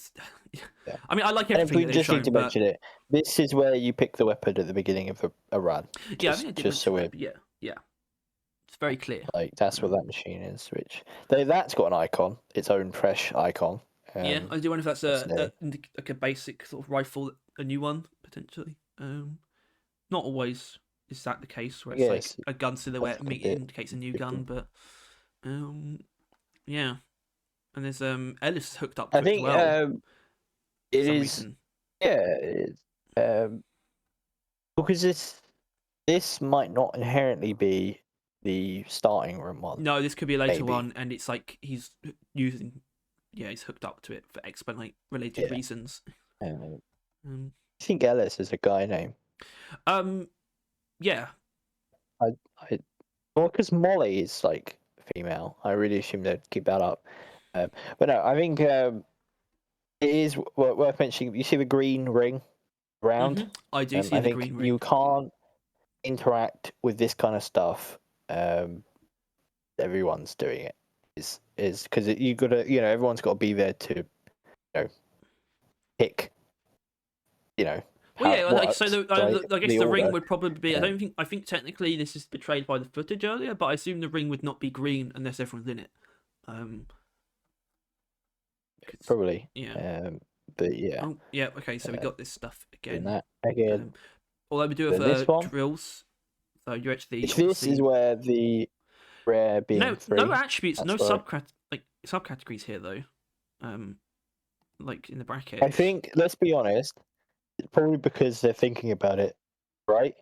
mean, I like everything. And we just need to mention it. This is where you pick the weapon at the beginning of a run. I think just so we're it's very clear. Like that's what that machine is. Which that's got an icon, its own fresh icon. I do wonder if that's like a basic sort of rifle, a new one potentially. Not always is that the case where it's like a gun silhouette indicates a new gun, but yeah. And there's Ellis hooked up to it as well. It is. Yeah, it is. Because this might not inherently be the starting room one. No, this could be a later maybe. one, and it's like he's using, he's hooked up to it for explain related reasons. I think Ellis is a guy name. Yeah. Well, because Molly is like female. I really assume they'd keep that up. But no, I think it is worth mentioning. You see the green ring around? Mm-hmm. I do see the green ring. You can't interact with this kind of stuff. Everyone's doing it. Is because you gotta, everyone's got to be there to, pick. Well, yeah, I guess the ring would probably be. Yeah. I think technically this is betrayed by the footage earlier, but I assume the ring would not be green unless everyone's in it. Probably. Yeah. But yeah. Oh, yeah. Okay, so we got this stuff again. That again. Although we do have drills, so you actually. This is where the rare being no attributes, no subcategories here though. Like in the bracket. I think, let's be honest, it's probably because they're thinking about it, right?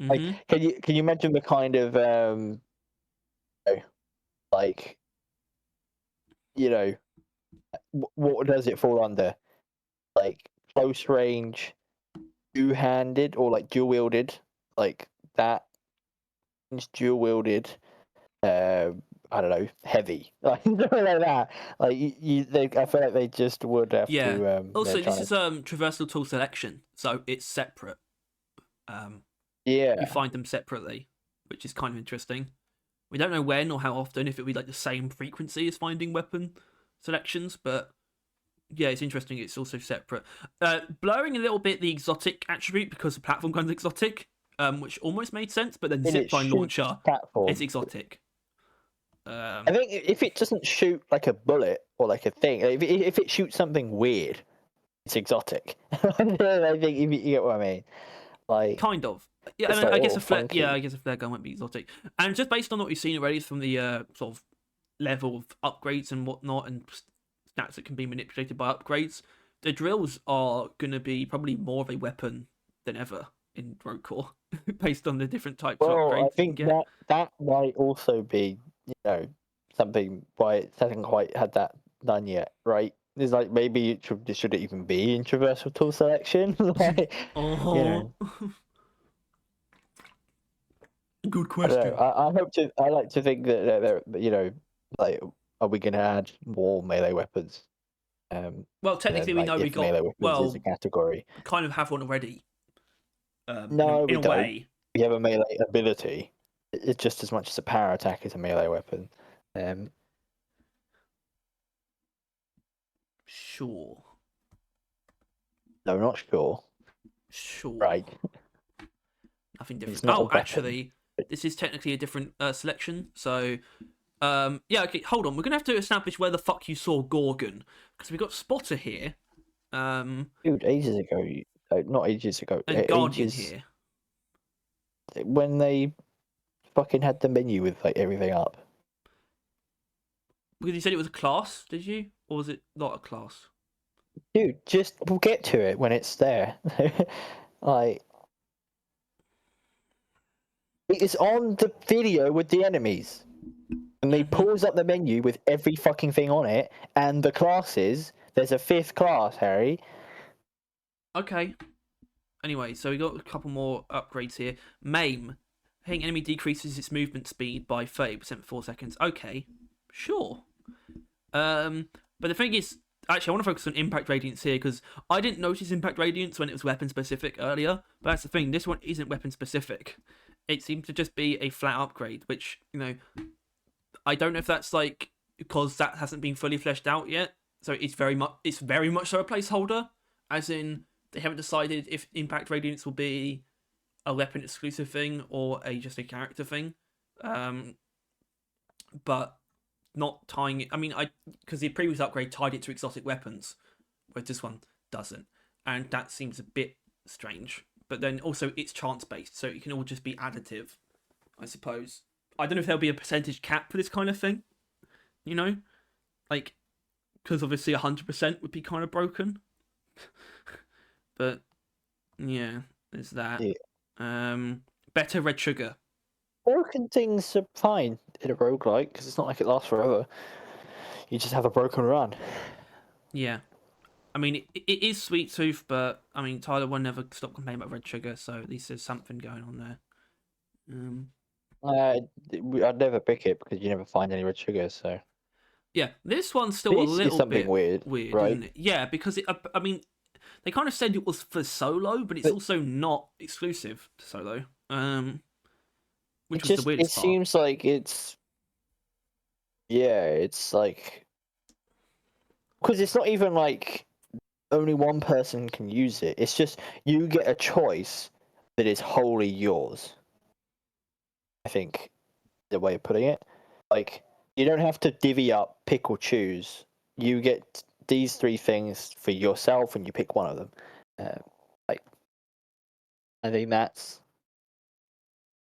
Mm-hmm. Like, can you imagine the kind of like, what does it fall under? Like close range, two-handed, or like dual-wielded, like that. Dual wielded, I don't know, heavy, like something like that. Like I feel like they just would have to. Also, this is traversal tool selection, so it's separate. Yeah. You find them separately, which is kind of interesting. We don't know when or how often, if it'll be like the same frequency as finding weapon selections, but yeah, it's interesting. It's also separate. Blurring a little bit the exotic attribute because the platform gun's exotic. Which almost made sense, but then zipline launcher is exotic. I think if it doesn't shoot like a bullet or like a thing, if it shoots something weird, it's exotic. I think if you get what I mean. Like kind of. Yeah, and I guess a flare. Yeah, I guess a flare gun might be exotic. And just based on what we've seen already from the sort of level of upgrades and whatnot, and stats that can be manipulated by upgrades, the drills are going to be probably more of a weapon than ever in Rogue Core, based on the different types of upgrades. I think that might also be, something why it hasn't quite had that done yet, right? It's like maybe it should even be in traversal tool selection. Like, Good question. I like to think that they're, like, are we going to add more melee weapons? Well, technically, we know we got melee weapons is a category. We kind of have one already. No, in a don't. way. We have a melee ability. It's just as much as a power attack as a melee weapon. Sure. No, not sure. Sure. Right. Nothing different. Actually, this is technically a different selection. So, yeah. Okay, hold on. We're gonna have to establish where the fuck you saw Gorgon, because we got Spotter here. Dude, ages ago. Not ages ago. And Guardian here. When they fucking had the menu with like everything up. Because you said it was a class, did you? Or was it not a class? Dude, we'll get to it when it's there. Like, it's on the video with the enemies. And they pulls up the menu with every fucking thing on it, and the classes. There's a 5th class, Harry. Okay. Anyway, so we got a couple more upgrades here. Maim. Hitting enemy decreases its movement speed by 30% for 4 seconds. Okay. Sure. But the thing is, actually, I want to focus on impact radiance here, because I didn't notice impact radiance when it was weapon specific earlier. But that's the thing, this one isn't weapon specific. It seems to just be a flat upgrade, which, I don't know if that's like because that hasn't been fully fleshed out yet. So it's very much so a placeholder, as in they haven't decided if impact radiance will be a weapon exclusive thing or just a character thing. But not tying it. I mean, because the previous upgrade tied it to exotic weapons, whereas this one doesn't, and that seems a bit strange. But then also it's chance based, so it can all just be additive, I suppose. I don't know if there'll be a percentage cap for this kind of thing, like, because obviously 100% would be kind of broken. But yeah, There's that. Yeah. Better red sugar. Broken things are fine in a roguelike because it's not like it lasts forever. You just have a broken run. Yeah. I mean, it is sweet tooth, but I mean, Tyler will never stop complaining about red sugar, so at least there's something going on there. I'd never pick it because you never find any red sugar. So yeah, this one's still a this is little something bit weird, right? isn't it? Yeah, because I mean, they kind of said it was for solo, but it's also not exclusive to solo. Which was the weirdest part. It seems like it's like because it's not even like only one person can use it. It's just you get a choice that is wholly yours. I think the way of putting it, like you don't have to divvy up, pick or choose. You get these three things for yourself, and you pick one of them. Like, I think that's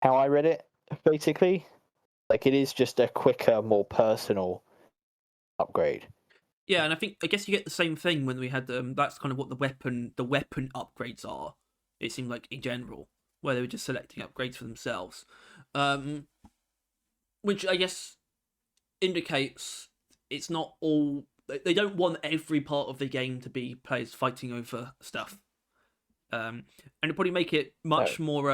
how I read it. Basically, like it is just a quicker, more personal upgrade. Yeah, and I guess you get the same thing when we had that's kind of what the weapon upgrades are. It seemed like in general, where they were just selecting upgrades for themselves, which I guess indicates it's not all. They don't want every part of the game to be players fighting over stuff. And it'd probably make it much more,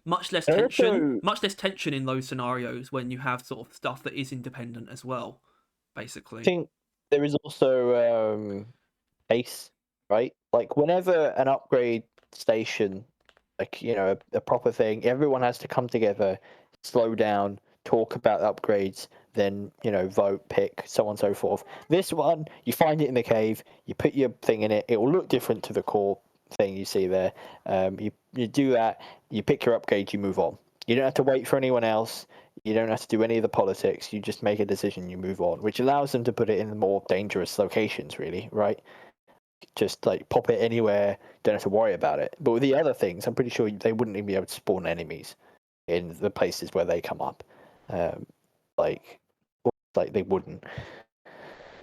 much less tension in those scenarios when you have sort of stuff that is independent as well, basically. I think there is also pace, right? Like whenever an upgrade station, like a proper thing, everyone has to come together, slow down, talk about upgrades, then vote, pick, so on and so forth. This one, you find it in the cave, you put your thing in it, it will look different to the core thing you see there. You do that, you pick your upgrade, you move on. You don't have to wait for anyone else. You don't have to do any of the politics. You just make a decision, you move on, which allows them to put it in the more dangerous locations, really, right? Just like pop it anywhere, don't have to worry about it. But with the other things, I'm pretty sure they wouldn't even be able to spawn enemies in the places where they come up. Like they wouldn't.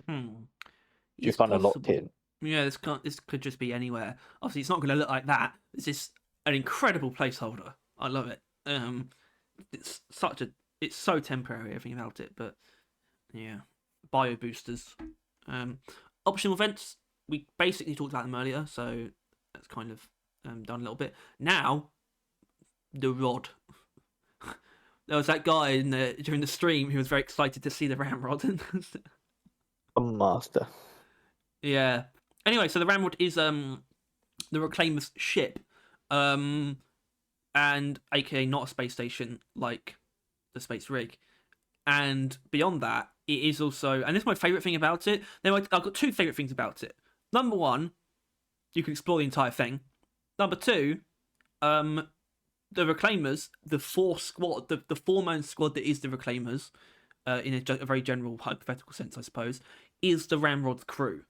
You're kind of locked in. Yeah, this could just be anywhere. Obviously, it's not going to look like that. It's just an incredible placeholder. I love it. It's so temporary, everything about it. But yeah, bio boosters, optional events. We basically talked about them earlier, so that's kind of done a little bit. Now, the rod. There was that guy during the stream who was very excited to see the ramrod. A master. Yeah. Anyway, so the ramrod is the Reclaimer's ship, and aka not a space station like the space rig. And beyond that, it is also, and this is my favourite thing about it. I've got two favourite things about it. Number one, you can explore the entire thing. Number two, the Reclaimers, the four-man squad that is the Reclaimers, in a very general hypothetical sense, I suppose, is the Ramrod's crew,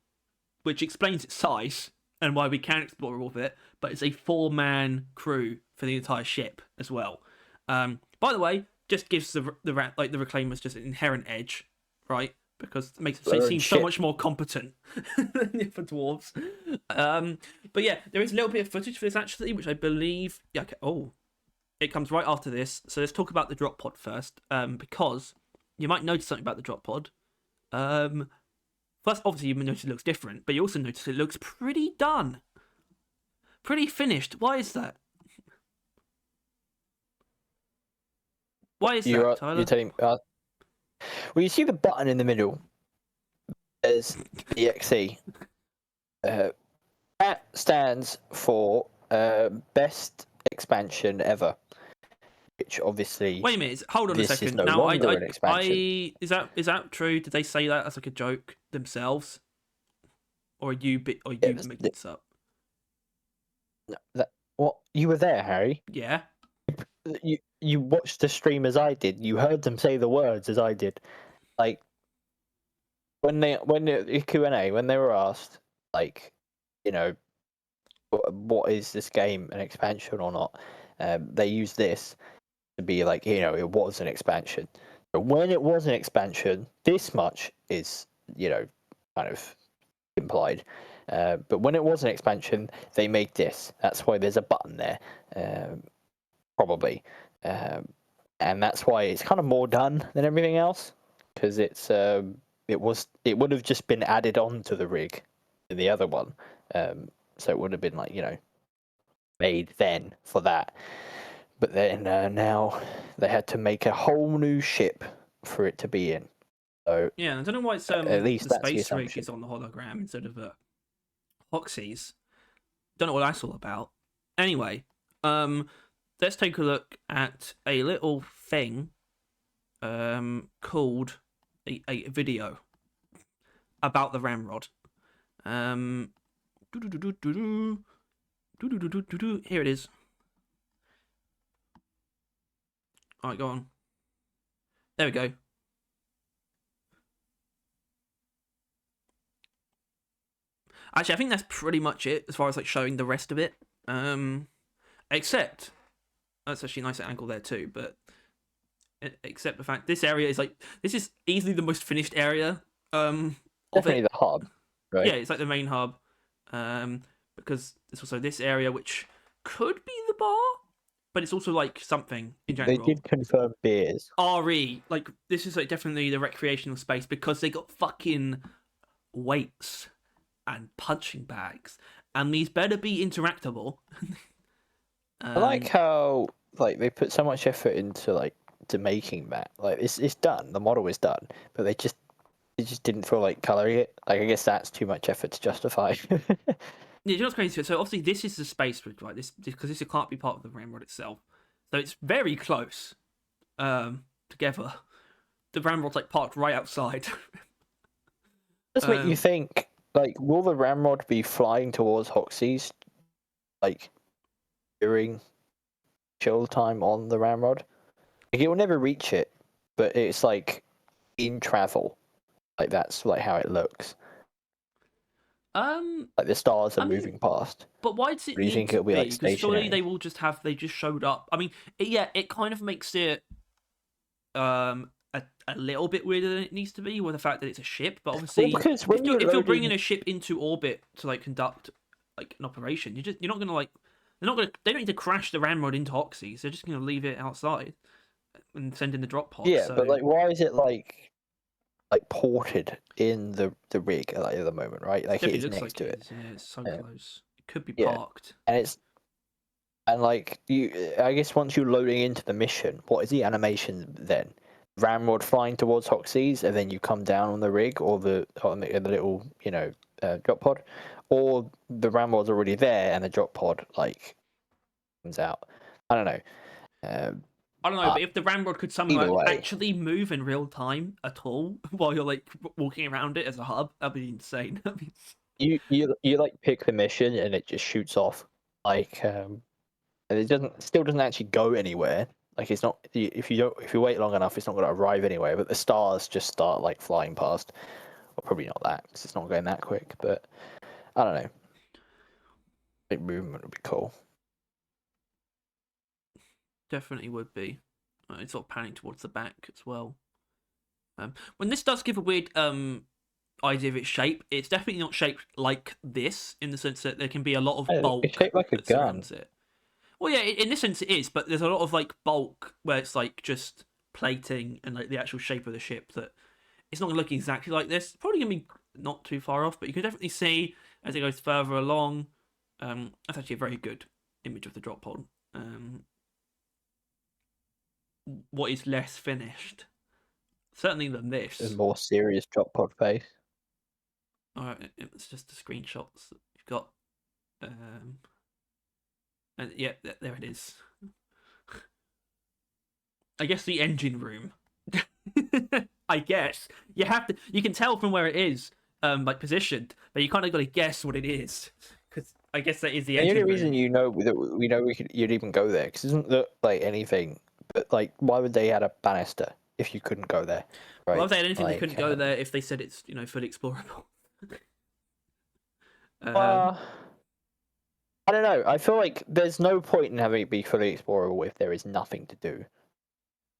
which explains its size and why we can explore all of it. But it's a four-man crew for the entire ship as well. By the way, just gives the Reclaimers just an inherent edge, right? Because it makes them seem so much more competent than the other dwarves. But yeah, there is a little bit of footage for this actually, which I believe. Yeah, okay. Oh, it comes right after this. So let's talk about the drop pod first, because you might notice something about the drop pod. First, obviously, you notice it looks different, but you also notice it looks pretty done, pretty finished. Why is that? Why is that, Tyler? You're telling me. Well, you see the button in the middle. There's EXE. That stands for best expansion ever. Which obviously. Wait a minute. Hold on a second. Is no longer an expansion. Is that true? Did they say that as like a joke themselves, or are you making this up? No, what you were there, Harry? Yeah. You watched the stream as I did. You heard them say the words as I did. Like when the Q&A, when they were asked, like, what is this game, an expansion or not? They used this to be like, it was an expansion. But when it was an expansion, this much is, kind of implied. But when it was an expansion, they made this. That's why there's a button there. probably, and that's why it's kind of more done than everything else, because it would have just been added on to the rig in the other one, so it would have been like, you know, made then for that. But then now they had to make a whole new ship for it to be in. So yeah, I don't know why it's at least the that's the space rig assumption. is on the hologram instead of Hoxie's. Don't know what that's all about. Anyway, let's take a look at a little thing called a video about the ramrod. Here it is. All right, go on. There we go. Actually, I think that's pretty much it as far as like showing the rest of it. Except that's actually a nice angle there too. But except the fact this area is like, this is easily the most finished area. Definitely the hub, right? Yeah, it's like the main hub. Because there's also this area which could be the bar, but it's also like something in general. They did confirm beers. RE, like this is like definitely the recreational space because they got fucking weights and punching bags, and these better be interactable. I like how like they put so much effort into like to making that. Like it's done, the model is done, but they just didn't feel like coloring it. Like I guess that's too much effort to justify. Yeah, you know what's crazy? So obviously this is the space rig, right? This because this can't be part of the ramrod itself, so it's very close together. The ramrod's like parked right outside. Does make you think, like, will the ramrod be flying towards Hoxie's, like, during chill time on the ramrod? Like, it will never reach it, but it's like in travel. Like that's like how it looks. Like the stars are moving past. But why does it do you need think to it'll be like Because surely stationary? they will just have they just showed up. I mean, yeah, it kind of makes it a little bit weirder than it needs to be with the fact that it's a ship. But obviously, Well, because when if you're bringing loading... a ship into orbit to like conduct like an operation, you're not gonna like they don't need to crash the ramrod into Hoxie's. They're just gonna leave it outside and send in the drop pod. Yeah, so... but like, why is it like ported in the rig like, at the moment, right? Like it is next to it. Yeah, it's so close. It could be Yeah. parked. And like I guess once you're loading into the mission, what is the animation then? Ramrod flying towards Hoxie's, and then you come down on the rig or the little drop pod, or the Ramrod's already there and the drop pod like comes out. I don't know. I don't know, but if the ramrod could somehow way, actually move in real time at all while you're like walking around it as a hub, that'd be insane. I mean... you like pick the mission and it just shoots off, like and it still doesn't actually go anywhere. Like it's not, if you wait long enough, it's not going to arrive anywhere. But the stars just start like flying past. Well, probably not that because it's not going that quick. But I don't know. Big movement would be cool. Definitely would be. It's sort of panning towards the back as well. When this does give a weird idea of its shape, it's definitely not shaped like this in the sense that there can be a lot of bulk. It's shaped like a gun. Surrounds it. Well, yeah, in this sense it is, but there's a lot of like bulk where it's like just plating and like the actual shape of the ship that it's not going to look exactly like this. It's probably going to be not too far off, but you can definitely see as it goes further along. That's actually a very good image of the drop pod. What is less finished, certainly than this. A more serious drop pod face. Alright, it's just the screenshots that you've got. And yeah, there it is. I guess the engine room. I guess you have to. You can tell from where it is, like positioned, but you kind of got to guess what it is, because I guess that is the engine room. The only reason you'd even go there because it doesn't look like anything. But like, why would they add a banister if you couldn't go there? Right? Well, if they had anything, they couldn't go there if they said it's fully explorable. I don't know. I feel like there's no point in having it be fully explorable if there is nothing to do,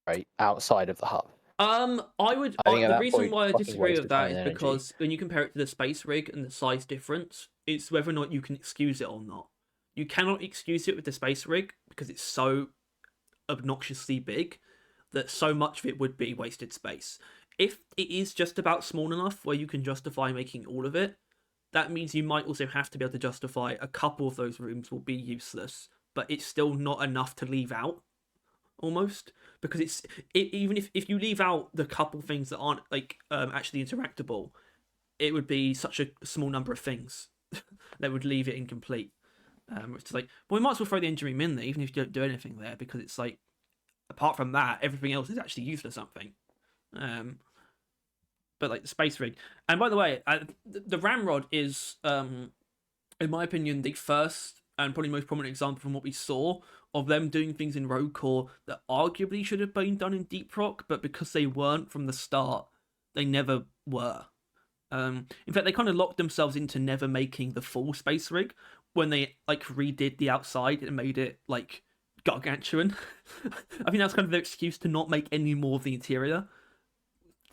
right, outside of the hub. The reason why I disagree with that is because when you compare it to the space rig and the size difference, it's whether or not you can excuse it or not. You cannot excuse it with the space rig because it's so obnoxiously big that so much of it would be wasted space. If it is just about small enough where you can justify making all of it, that means you might also have to be able to justify a couple of those rooms will be useless, but it's still not enough to leave out, almost, because even if you leave out the couple things that aren't like actually interactable, it would be such a small number of things that would leave it incomplete. It's like, well, we might as well throw the engine room in there, even if you don't do anything there, because it's like, apart from that, everything else is actually used for something. But like the space rig, and by the way, the ramrod is, in my opinion, the first and probably most prominent example from what we saw of them doing things in Rogue Core that arguably should have been done in Deep Rock, but because they weren't from the start, they never were. In fact, they kind of locked themselves into never making the full space rig when they like redid the outside and made it like gargantuan. I think that's kind of their excuse to not make any more of the interior,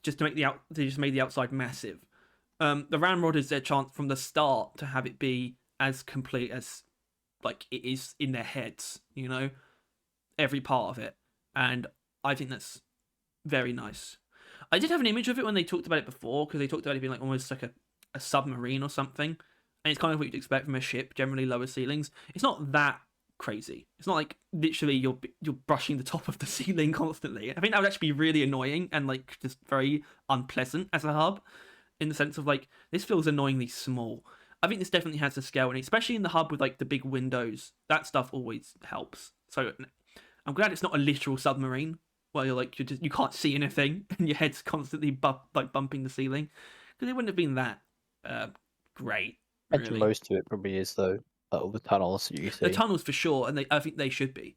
just to make they just made the outside massive. The ramrod is their chance from the start to have it be as complete as like it is in their heads, you know, every part of it, and I think that's very nice. I did have an image of it when they talked about it before, because they talked about it being like almost like a submarine or something, and it's kind of what you'd expect from a ship, generally lower ceilings. It's not that crazy. It's not like literally you're brushing the top of the ceiling constantly. I think that would actually be really annoying and like just very unpleasant as a hub, in the sense of like, this feels annoyingly small. I think this definitely has the scale, and especially in the hub with like the big windows, that stuff always helps. So I'm glad it's not a literal submarine where you're like you can't see anything and your head's constantly bumping the ceiling, because it wouldn't have been that great. Really. Most of it probably is though. All the tunnels you see. The tunnels for sure, and I think they should be.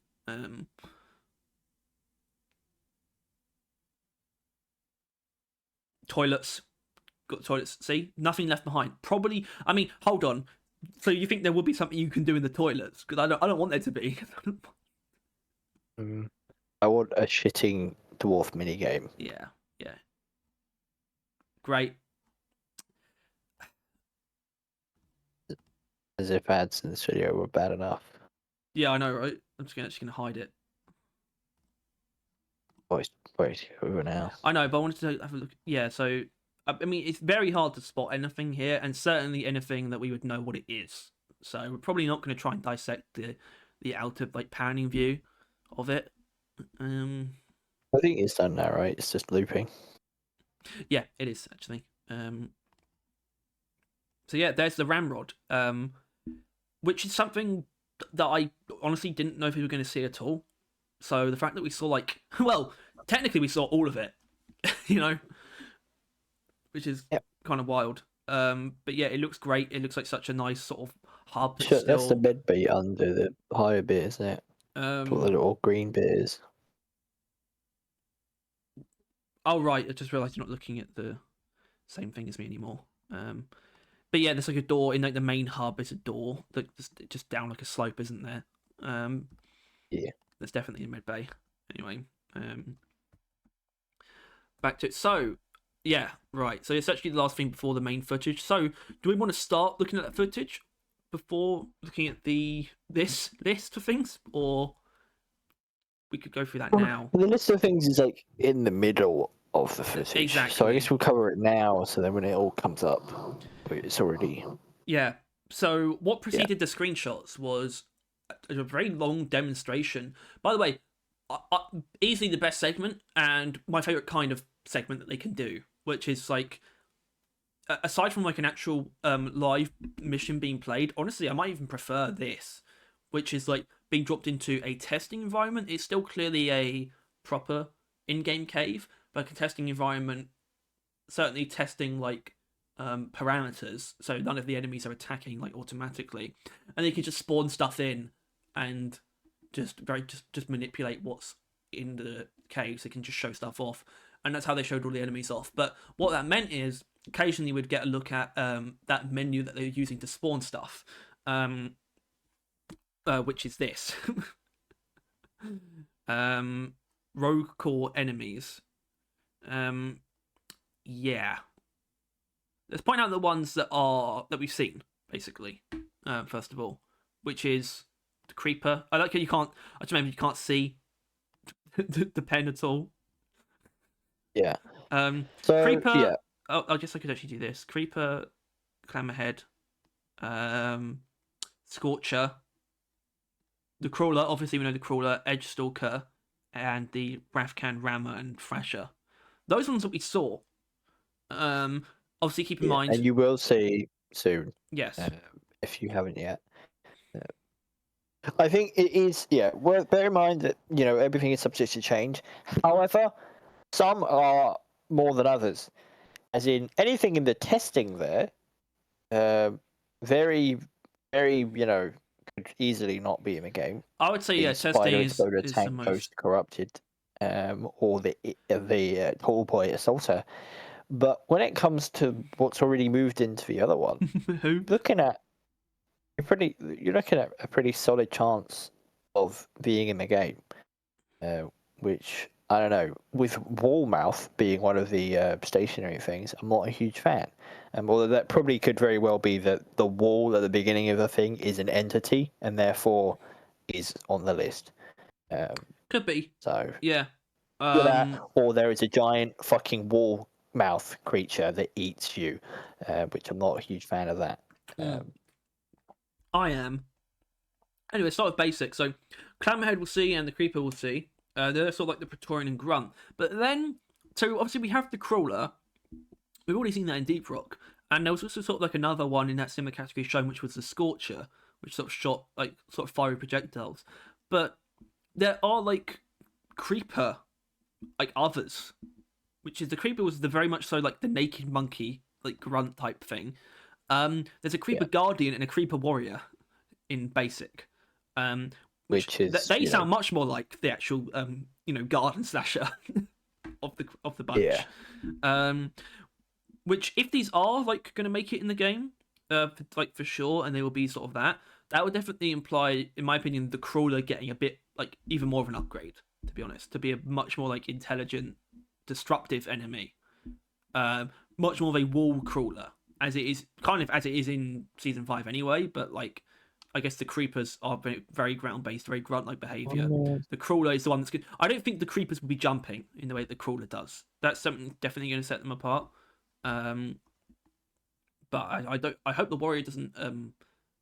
Toilets. Got toilets. See, nothing left behind. Probably. I mean, hold on. So you think there will be something you can do in the toilets? Because I don't want there to be. I want a shitting dwarf minigame. Yeah. Great. As if ads in this video were bad enough. Yeah, I know, right? I'm just gonna hide it. Wait, over now. I know, but I wanted to have a look. Yeah, so I mean, it's very hard to spot anything here, and certainly anything that we would know what it is. So we're probably not going to try and dissect the outer like panning view of it. I think it's done now, right? It's just looping. Yeah, it is actually. So yeah, there's the ramrod, which is something that I honestly didn't know if we were going to see at all. So the fact that we saw like, well, technically we saw all of it, you know, which is kind of wild. But yeah, it looks great. It looks like such a nice sort of hub. Sure, that's the mid bit under the higher bit, isn't it? What the little green bit is. Oh right, I just realised you're not looking at the same thing as me anymore. But yeah, there's like a door in like the main hub. Is a door that just down like a slope, isn't there? Yeah, that's definitely in mid bay. Anyway, back to it. So yeah, right. So it's actually the last thing before the main footage. So do we want to start looking at that footage before looking at this list of things, or we could go through that now? The list of things is like in the middle of the footage. Exactly. So I guess we'll cover it now, so then when it all comes up, it's already... Yeah. So what preceded the screenshots was a very long demonstration. By the way, easily the best segment, and my favourite kind of segment that they can do, which is like, aside from like an actual live mission being played, honestly, I might even prefer this, which is like being dropped into a testing environment. It's still clearly a proper in-game cave, but a testing environment, certainly testing like parameters, so none of the enemies are attacking like automatically, and they can just spawn stuff in and just manipulate what's in the cave, so they can just show stuff off, and that's how they showed all the enemies off. But what that meant is occasionally we'd get a look at that menu that they're using to spawn stuff, which is this. Rogue Core enemies. Yeah. Let's point out the ones that we've seen, basically, first of all, which is the creeper. I like how you can't. I just remember you can't see the pen at all. Yeah. So Creeper. yeah. I guess I could actually do this. Creeper, Clammerhead, Scorcher, the Crawler. Obviously, we know the Crawler, Edge Stalker, and the Wrathcan, Rammer, and Thrasher. Those ones that we saw. Obviously, keep in mind. And you will see soon. Yes. If you haven't yet. I think it is. Yeah. Well, bear in mind that everything is subject to change. However, some are more than others. As in anything in the testing there, very, very, could easily not be in the game. I would say, testing is the most Ghost corrupted, or the Tall Boy Assaulter. But when it comes to what's already moved into the other one, Who? you're looking at a pretty solid chance of being in the game, which I don't know. With Wallmouth being one of the stationary things, I'm not a huge fan. Although that probably could very well be that the wall at the beginning of the thing is an entity and therefore is on the list. Could be. So yeah. Or there is a giant fucking wall mouth creature that eats you, which I'm not a huge fan of that. I am. Anyway, start with basics. So, Clammerhead will see and the Creeper will see. They're sort of like the Praetorian and Grunt. But then, so obviously we have the Crawler. We've already seen that in Deep Rock. And there was also sort of like another one in that similar category shown, which was the Scorcher, which sort of shot like sort of fiery projectiles. But there are like Creeper, like others, which is the Creeper was the very much so like the naked monkey, like grunt type thing. There's a Creeper Guardian and a Creeper Warrior in basic. Which is they sound much more like the actual garden slasher of the bunch. Yeah. Which if these are like going to make it in the game, for sure, and they will be sort of that would definitely imply, in my opinion, the Crawler getting a bit like even more of an upgrade. To be honest, to be a much more like intelligent, disruptive enemy, much more of a wall crawler, as it is in season 5 anyway. But like, I guess the creepers are very ground based, very grunt like behavior. The Crawler is the one that's good. I don't think the creepers will be jumping in the way the Crawler does. That's something definitely going to set them apart. But I hope the Warrior doesn't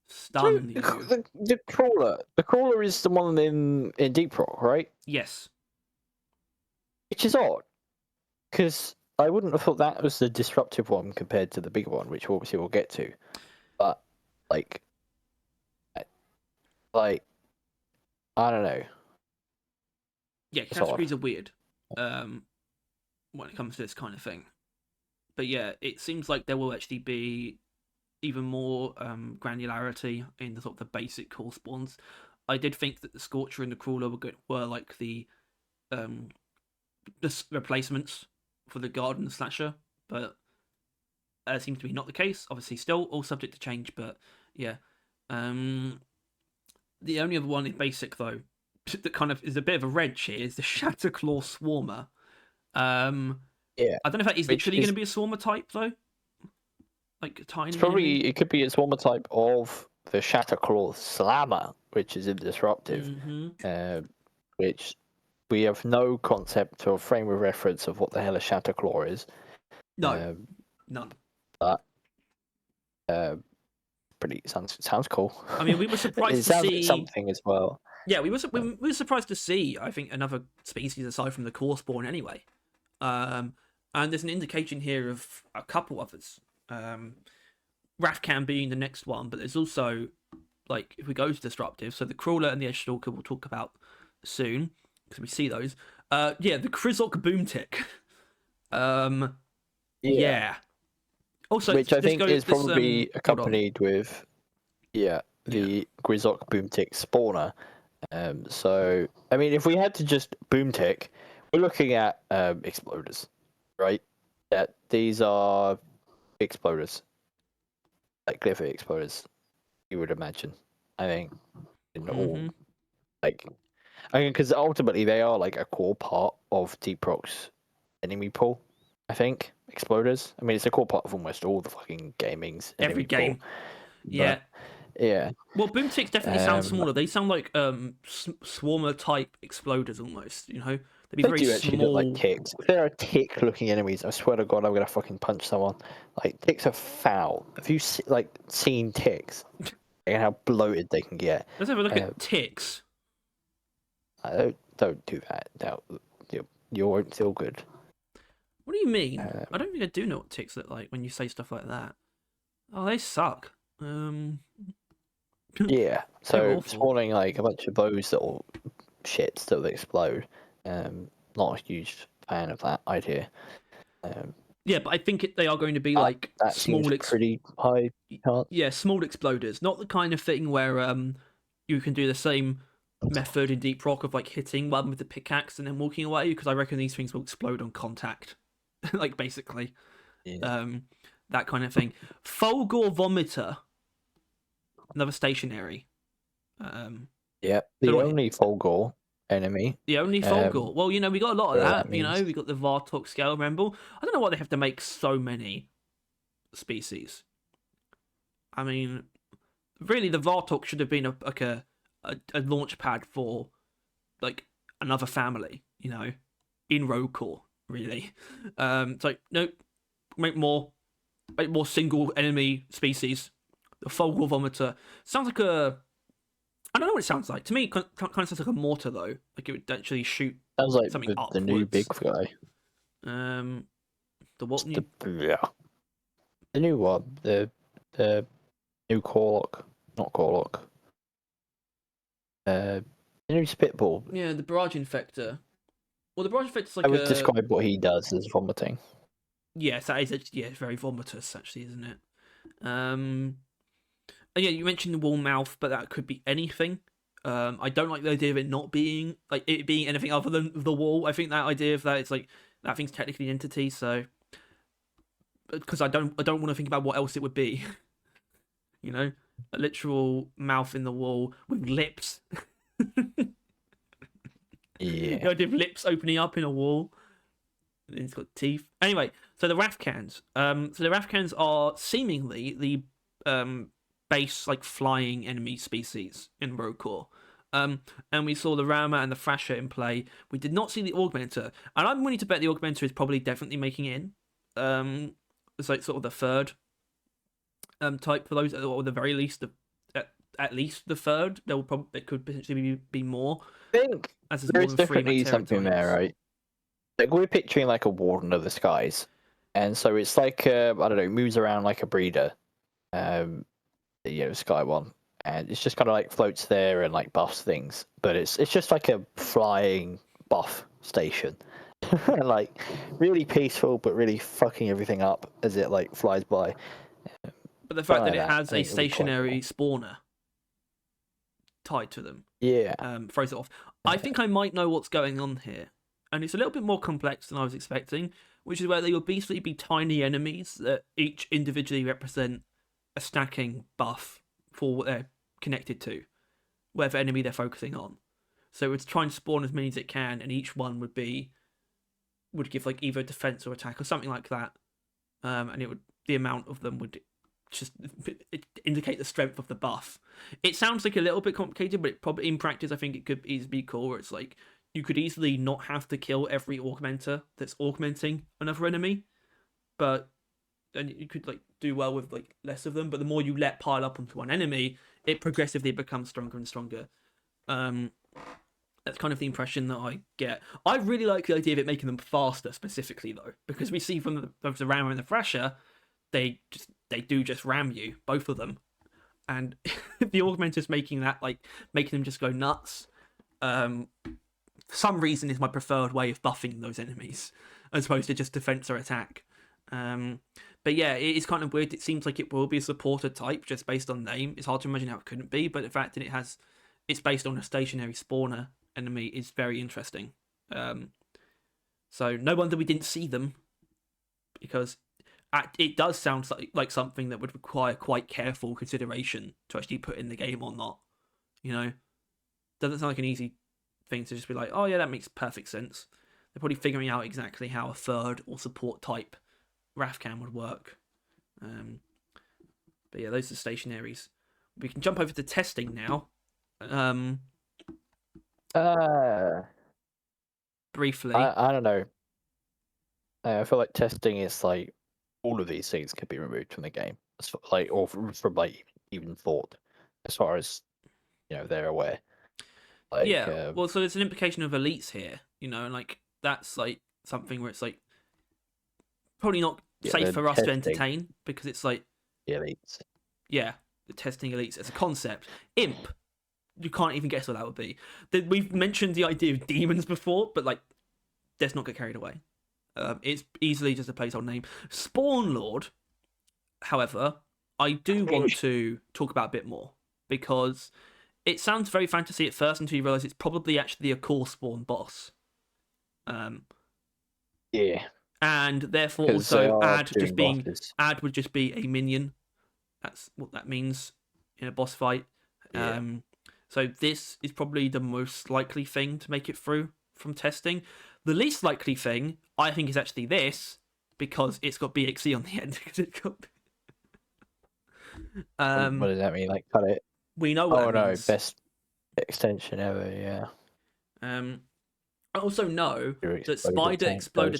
stun the Crawler. The Crawler is the one in Deep Rock, right? Yes. Which is odd, because I wouldn't have thought that was the disruptive one compared to the big one, which obviously we'll get to. But like I don't know. Yeah, categories are weird when it comes to this kind of thing. But yeah, it seems like there will actually be even more granularity in the sort of the basic core spawns. I did think that the Scorcher and the Crawler were like the replacements for the Guard and the Slasher, but seems to be not the case. Obviously, still all subject to change, but yeah. The only other one in basic though that kind of is a bit of a wrench here is the Shatterclaw Swarmer. Yeah, I don't know if that is literally going to be a Swarmer type though. Like a tiny. It could be a Swarmer type of the Shatterclaw Slammer, which is disruptive, which we have no concept or frame of reference of what the hell a Shatterclaw is. No, none. But pretty sounds cool. I mean, we were surprised to see something as well. Yeah, we were surprised to see, I think, another species aside from the core spawn anyway. And there's an indication here of a couple others. Wrathcan being the next one, but there's also, like, if we go to disruptive, so the Crawler and the Edge Stalker we'll talk about soon, because we see those. The Krizok Boomtick. Yeah. Also, which I think is probably accompanied with, the Grizzok Boomtick spawner. So, I mean, if we had to just Boomtick, we're looking at exploders, right? That these are exploders, like Glyphic exploders, you would imagine. I think in all, because ultimately they are like a core part of Deep Rock's enemy pool. I think exploders. I mean, it's a core part of almost all the fucking gaming's every game. Pool. Yeah. Well, boom ticks definitely sound Um, smaller. They sound like swarmer type exploders almost. You know, they'd be they very do actually look like small. ticks. If there are tick-looking enemies, I swear to God, I'm gonna fucking punch someone. Like ticks are foul. Have you seen ticks and how bloated they can get? Let's have a look at ticks. I don't do that. No, you won't feel good. What do you mean? I don't think I do know what ticks look like when you say stuff like that. Oh, they suck. Yeah. They're So awful. spawning like a bunch of those little shits that will explode. Not a huge fan of that idea. Yeah, but I think they are going to be But like that seems small, pretty high chance. yeah, small exploders. Not the kind of thing where you can do the same method in Deep Rock of like hitting one with the pickaxe and then walking away, because I reckon these things will explode on contact, like basically, Yeah. that kind of thing. Fulgor Vomiter, another stationary. Yeah. Don't The know what only Fulgor enemy. the only Um, Fulgor. Well, you know, we got a lot of whatever that that. You means. know, we got the Vartok scale Remble. I don't know why they have to make so many species. I mean, really, the Vartok should have been a launch pad for like another family, you know, in Rogue Core, really. It's like, nope, make more single enemy species. The Fulgor Vomiter sounds like I don't know what it sounds like. To me, it kind of sounds like a mortar, though. Like it would actually shoot Sounds like something the new big upwards. guy. The what new? The new one. The new Corlock. Not Corlock. The new Spitball. Yeah, the Barrage Infector. Well, the Barrage Infector's I like would a describe what he does as vomiting. yes, that is yeah, very vomitous actually, isn't it? Yeah, you mentioned the wall mouth, but that could be anything. I don't like the idea of it not being like it being anything other than the wall. I think that idea of that it's like that thing's technically an entity, so because I don't want to think about what else it would be. You know, a literal mouth in the wall with lips. Yeah. The idea of lips opening up in a wall. And it's got teeth. Anyway, so the Rafcans. So the Rafcans are seemingly the base like flying enemy species in Rogue Core. And we saw the Rama and the Thrasher in play. We did not see the Augmenter, and I'm willing to bet the Augmenter is probably definitely making it in. It's like sort of the third type for those, or the very least, at least the third. There could potentially be more, I think as there's there more is than three definitely Matera something there, types. right? Like we're picturing like a warden of the skies, and so it's like I don't know, moves around like a breeder, Sky One, and it's just kind of like floats there and like buffs things, but it's just like a flying buff station, like really peaceful, but really fucking everything up as it like flies by. But the fact Something that like it that, has I a think it'll be quite stationary cool. spawner tied to them Yeah, throws it off. I think I might know what's going on here, and it's a little bit more complex than I was expecting, which is where they will basically be tiny enemies that each individually represent a stacking buff for what they're connected to, whatever enemy they're focusing on. So it's trying to spawn as many as it can, and each one would give like either defense or attack or something like that. And the amount of them would just indicate the strength of the buff. It sounds like a little bit complicated, but it probably in practice I think it could easily be cool. Where it's like you could easily not have to kill every augmenter that's augmenting another enemy, but and you could like do well with like less of them. But the more you let pile up onto one enemy, it progressively becomes stronger and stronger. That's kind of the impression that I get. I really like the idea of it making them faster, specifically though, because we see from the Rammer and the Thrasher, they do just ram you, both of them, and the Augmenters making them just go nuts. For some reason, is my preferred way of buffing those enemies, as opposed to just defense or attack. But yeah, it is kind of weird. It seems like it will be a supporter type just based on name. It's hard to imagine how it couldn't be, but the fact that it's based on a stationary spawner enemy is very interesting. So no wonder we didn't see them, because it does sound like something that would require quite careful consideration to actually put in the game or not. You know, doesn't sound like an easy thing to just be like, oh yeah, that makes perfect sense. They're probably figuring out exactly how a third or support type Rafcam would work. But yeah, those are stationaries. we can jump over to testing now. Briefly. I don't know. I feel like testing is like all of these things could be removed from the game, like or from like even thought, as far as they're aware. Like, yeah. Well, so there's an implication of elites here, and like that's like something where it's like probably not safe for us to entertain because it's like the elites. Yeah, the testing elites as a concept. Imp, you can't even guess what that would be. We've mentioned the idea of demons before, but like, let's not get carried away. It's easily just a placeholder name. Spawn Lord, however, I do want to talk about a bit more because it sounds very fantasy at first until you realise it's probably actually a core Spawn boss. Yeah. And therefore also Ad would just be a minion. That's what that means in a boss fight. Yeah. So this is probably the most likely thing to make it through from testing. The least likely thing, I think, is actually this, because it's got BXE on the end. What does that mean? Like, cut it? We know what that means. Best extension ever, yeah. I also know that Spider Exploder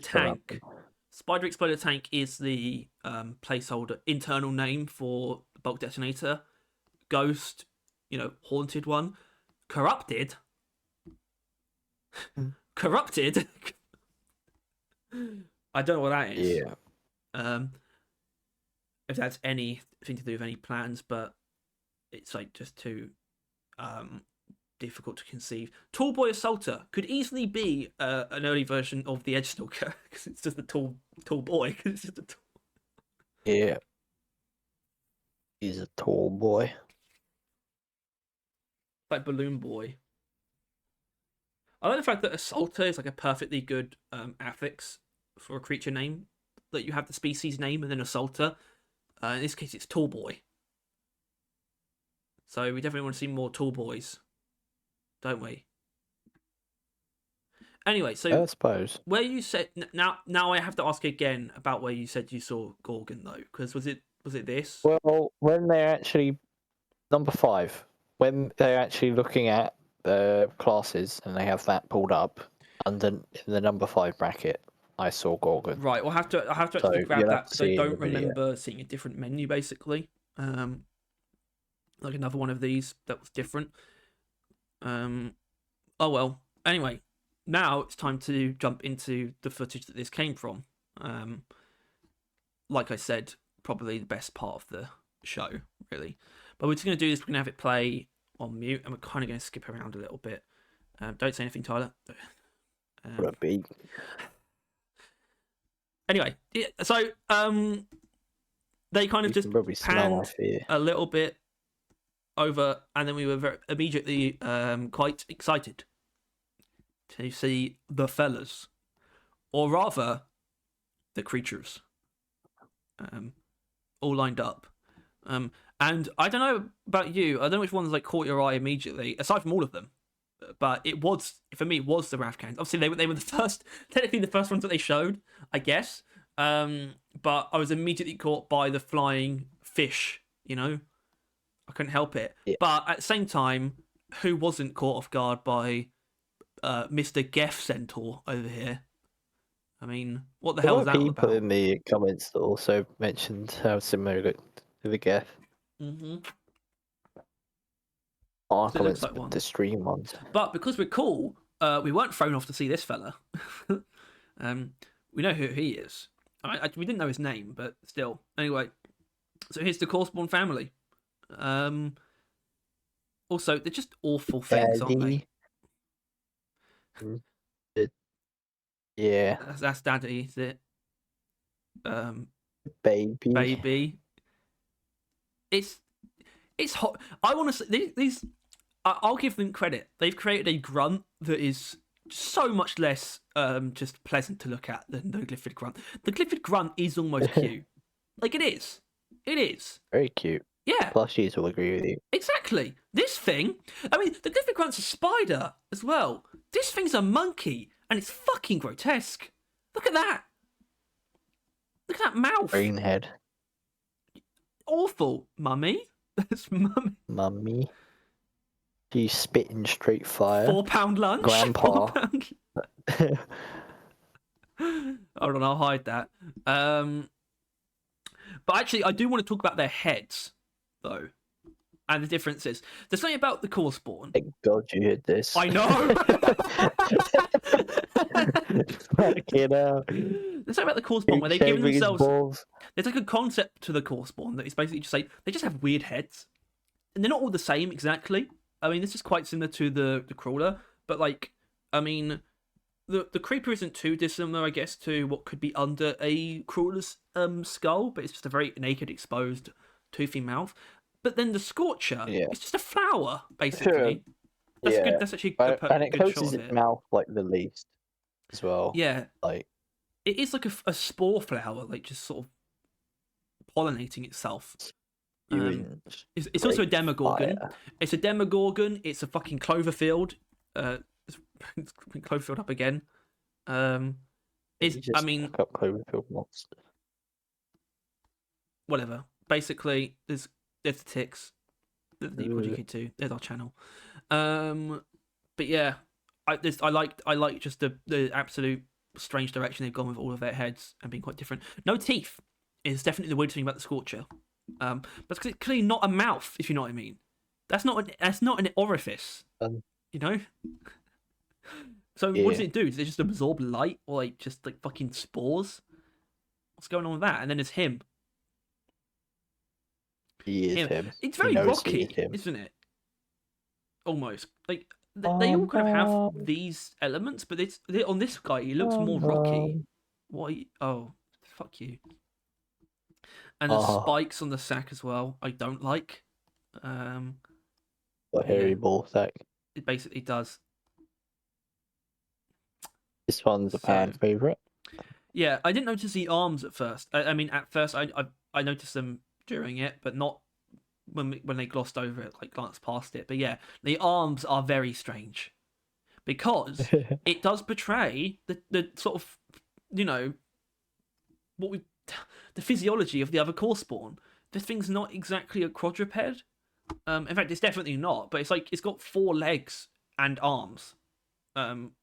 Tank is the placeholder internal name for the bulk detonator. Ghost, haunted one. Corrupted. Corrupted. I don't know what that is. Yeah. If that's anything to do with any plans, but it's like just too difficult to conceive. Tallboy Assaulter could easily be an early version of the Edge Stalker because it's just a tall boy. It's just a tall... Yeah. He's a tall boy. Like Balloon Boy. I like the fact that Assaulter is like a perfectly good affix for a creature name. That you have the species name and then Assaulter. In this case, it's Tall Boy. So we definitely want to see more tall boys, don't we? Anyway, so I suppose where you said now I have to ask again about where you said you saw Gorgon though, because was it this? Well, when they're actually number 5, when they're actually looking at the classes and they have that pulled up, and then in the number 5 bracket, I saw Gorgon. Right, I'll have to actually grab that because I don't remember seeing a different menu basically. Like another one of these that was different. Oh well. Anyway, now it's time to jump into the footage that this came from. Like I said, probably the best part of the show, really. But we're just going to do this. We're going to have it play on mute, and we're kind of going to skip around a little bit. Don't say anything, Tyler. Anyway, so they kind of just panned a little bit over, and then we were immediately quite excited to see the fellas, or rather, the creatures, all lined up. And I don't know about you, I don't know which ones like caught your eye immediately, aside from all of them. But it was, for me, it was the Rafcans. Obviously, they were the first, technically the first ones that they showed, I guess. But I was immediately caught by the flying fish, I couldn't help it. Yeah. But at the same time, who wasn't caught off guard by Mr. Geff Centaur over here? I mean, what the hell is that all about? People in the comments that also mentioned how similar it looked to the Geff. Mm-hmm. Comments like the stream ones. But because we're cool, we weren't thrown off to see this fella. We know who he is. We didn't know his name, but still. Anyway, so here's the Corespawn family. Also, they're just awful things, aren't they? Yeah. That's Daddy, is it? Baby. It's hot. I want to say these. I'll give them credit. They've created a grunt that is so much less just pleasant to look at than the Glyphid grunt. The Glyphid grunt is almost cute. Like, it is. It is. Very cute. Yeah. Plushies will agree with you. Exactly. This thing, I mean, the Glyphid grunt's a spider as well. This thing's a monkey, and it's fucking grotesque. Look at that. Look at that mouth. Green head. Awful, mummy. That's mummy. Mummy. She's spitting straight fire. £4 lunch. Grandpa. £4. Hold on, I'll hide that. But actually, I do want to talk about their heads, though, and the differences. There's something about the core spawn. Thank God you hit this. I know. Fucking hell. There's something about the core spawn where they've given themselves. There's like a concept to the core spawn that is basically just like they just have weird heads, and they're not all the same exactly. I mean, this is quite similar to the crawler, but like, I mean, the creeper isn't too dissimilar, I guess, to what could be under a crawler's skull, but it's just a very naked, exposed, toothy mouth. But then the scorcher, it's just a flower, basically. Sure. That's good. That's actually a and it good closes shot of its it. mouth like the least as well. Yeah, like it is like a spore flower, like just sort of pollinating itself. It's also a demogorgon. Fire. It's a demogorgon. It's a fucking Cloverfield. It's Cloverfield up again. I mean, up Cloverfield monster. Whatever. Basically, there's the ticks. The Project K2. There's our channel. But yeah, I like just the absolute strange direction they've gone with all of their heads and being quite different. No teeth is definitely the weird thing about the Scorcher. But it's clearly not a mouth, if you know what I mean. That's not an orifice. You know. So what does it do? Does it just absorb light or like just like fucking spores? What's going on with that? And then there's him. He is him. It's very rocky, isn't it? Almost like they all kind of have these elements, but on this guy he looks more rocky. Why? Oh, fuck you. And the spikes on the sack as well. I don't like. The hairy ball sack. It basically does. This one's a fan favorite. Yeah, I didn't notice the arms at first. I mean, at first I noticed them during it, but not when they glossed over it, like glanced past it. But yeah, the arms are very strange because it does portray the sort of, you know, the physiology of the other core spawn. This thing's not exactly a quadruped. In fact, it's definitely not. But it's like it's got 4 legs and arms,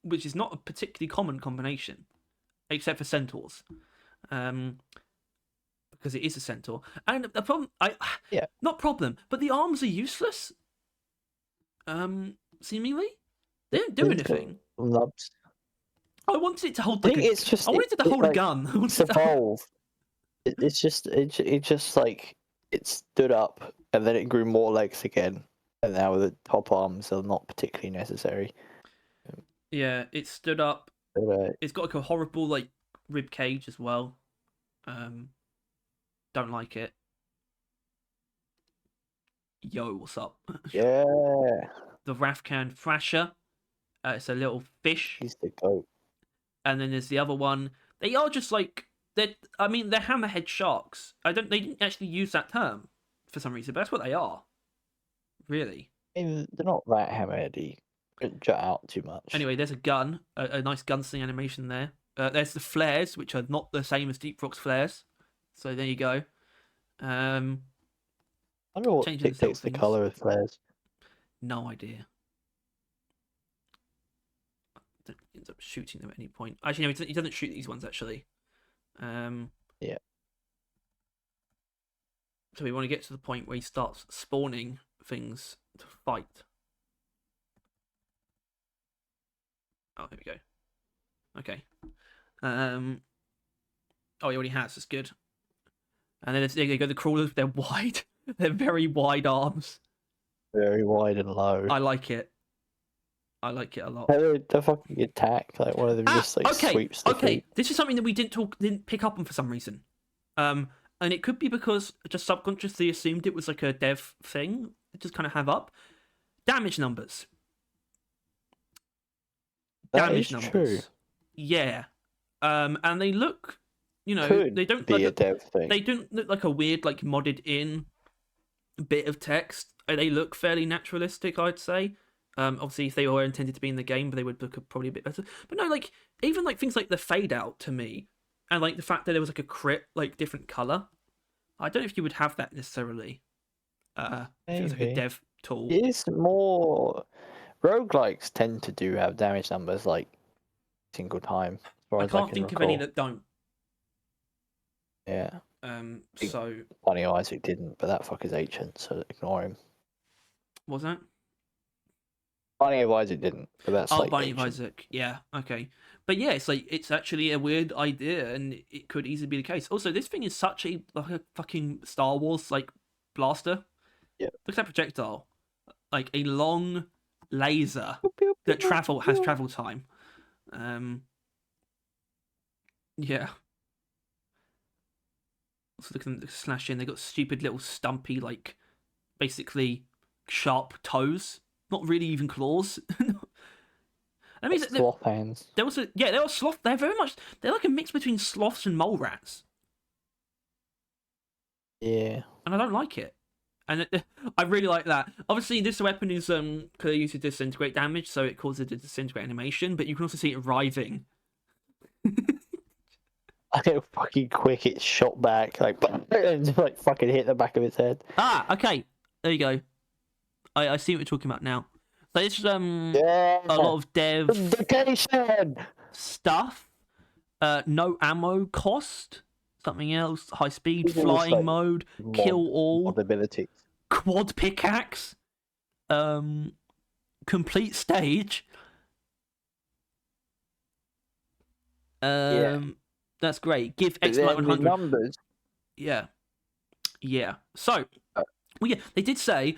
which is not a particularly common combination, except for centaurs. Because it is a centaur. And the problem, not problem, but the arms are useless. Seemingly, they don't do anything. Nubs. I wanted it to hold. I wanted it to hold a gun. It's evolved. It's just like it stood up and then it grew more legs again, and now the top arms are not particularly necessary. Yeah, it stood up. But, it's got like a horrible like rib cage as well. Don't like it. Yo, what's up? Yeah. The Rafcan Thrasher. It's a little fish. He's the goat. And then there's the other one. They are just like they're hammerhead sharks. They didn't actually use that term for some reason, but that's what they are. Really. I mean, they're not that hammerheady. Don't jut out too much. Anyway, there's a gun, a nice gunsling animation there. There's the flares, which are not the same as Deep Rock's flares. So there you go. I don't know what dictates the colour of flares. No idea. Don't end up shooting them at any point. Actually, no, he doesn't shoot these ones actually. Yeah. So we want to get to the point where he starts spawning things to fight. Oh, here we go. Okay. Oh, he already has. That's good. And then there you go. The crawlers, they're wide. They're very wide arms. Very wide and low. I like it. I like it a lot. They're fucking attack. Like one of them just like sweeps the feet. This is something that we didn't pick up on for some reason. And it could be because I just subconsciously assumed it was like a dev thing. Just kind of have up damage numbers. Damage numbers. True. Yeah. And they look, you know, they don't be like a dev thing. They don't look like a weird, like modded in bit of text. They look fairly naturalistic, I'd say. Obviously, if they were intended to be in the game, but they would look probably a bit better. But no, like even like things like the fade out to me, and like the fact that there was like a crit, like different color. I don't know if you would have that necessarily. If it was like a dev tool. It's more roguelikes tend to do have damage numbers like single time. As far I as can't can think recall. of any that don't. Yeah. So Funny Isaac didn't, but that fucker's ancient, so ignore him. what was that? Bunny of Isaac didn't, but that's like Bunny ancient. of Isaac. Yeah, okay. But yeah, it's actually a weird idea, and it could easily be the case. Also, this thing is such a fucking Star Wars like blaster. Yeah. Looks like a projectile, like a long laser that has travel time. Yeah. So look at them slashing. They got stupid little stumpy, like basically sharp toes. Not really even claws. I mean, sloth hands. They were sloth. They're very much. They're like a mix between sloths and mole rats. Yeah. And I don't like it. And I really like that. Obviously, this weapon is clearly used to disintegrate damage, so it causes a disintegrate animation. But you can also see it writhing. I know fucking quick. It shot back and just like fucking hit the back of its head. Ah, okay. There you go. I see what you're talking about now. So it's a lot of dev stuff. No ammo cost. Something else. High speed flying mode. Kill all. Abilities. Quad pickaxe. Complete stage. That's great. Give exploit 100 numbers. Yeah. So, they did say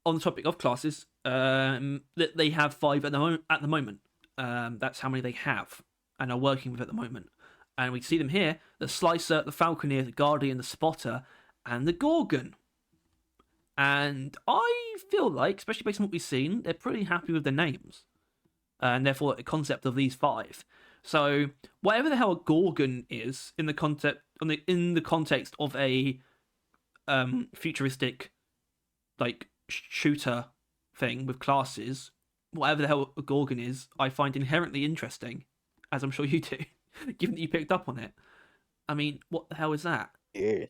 on the topic of classes that they have 5 at the moment. That's how many they have and are working with at the moment. And we see them here: the Slicer, the Falconeer, the Guardian, the Spotter, and the Gorgon. And I feel like, especially based on what we've seen, they're pretty happy with the names, and therefore the concept of these 5. So whatever the hell a Gorgon is in the context of a futuristic like shooter thing with classes, whatever the hell a Gorgon is, I find inherently interesting, as I'm sure you do, given that you picked up on it. I mean, what the hell is that? Yeah.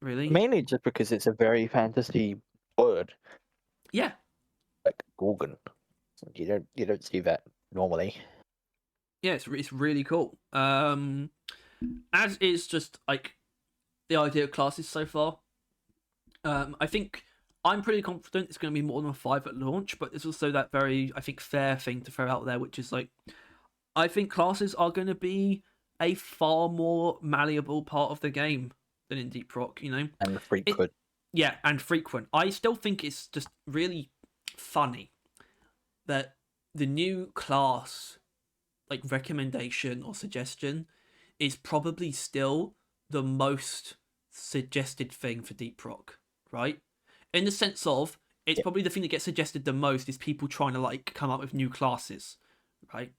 Really? Mainly just because it's a very fantasy word. Yeah. Like Gorgon. You don't see that normally. Yeah, it's really cool. As is just like the idea of classes so far. I think I'm pretty confident it's going to be more than a 5 at launch, but there's also that very, I think, fair thing to throw out there, which is like, I think classes are going to be a far more malleable part of the game than in Deep Rock, you know? And frequent. And frequent. I still think it's just really funny that the new class, like, recommendation or suggestion is probably still the most suggested thing for Deep Rock, right? In the sense of, it's probably the thing that gets suggested the most is people trying to, like, come up with new classes, right?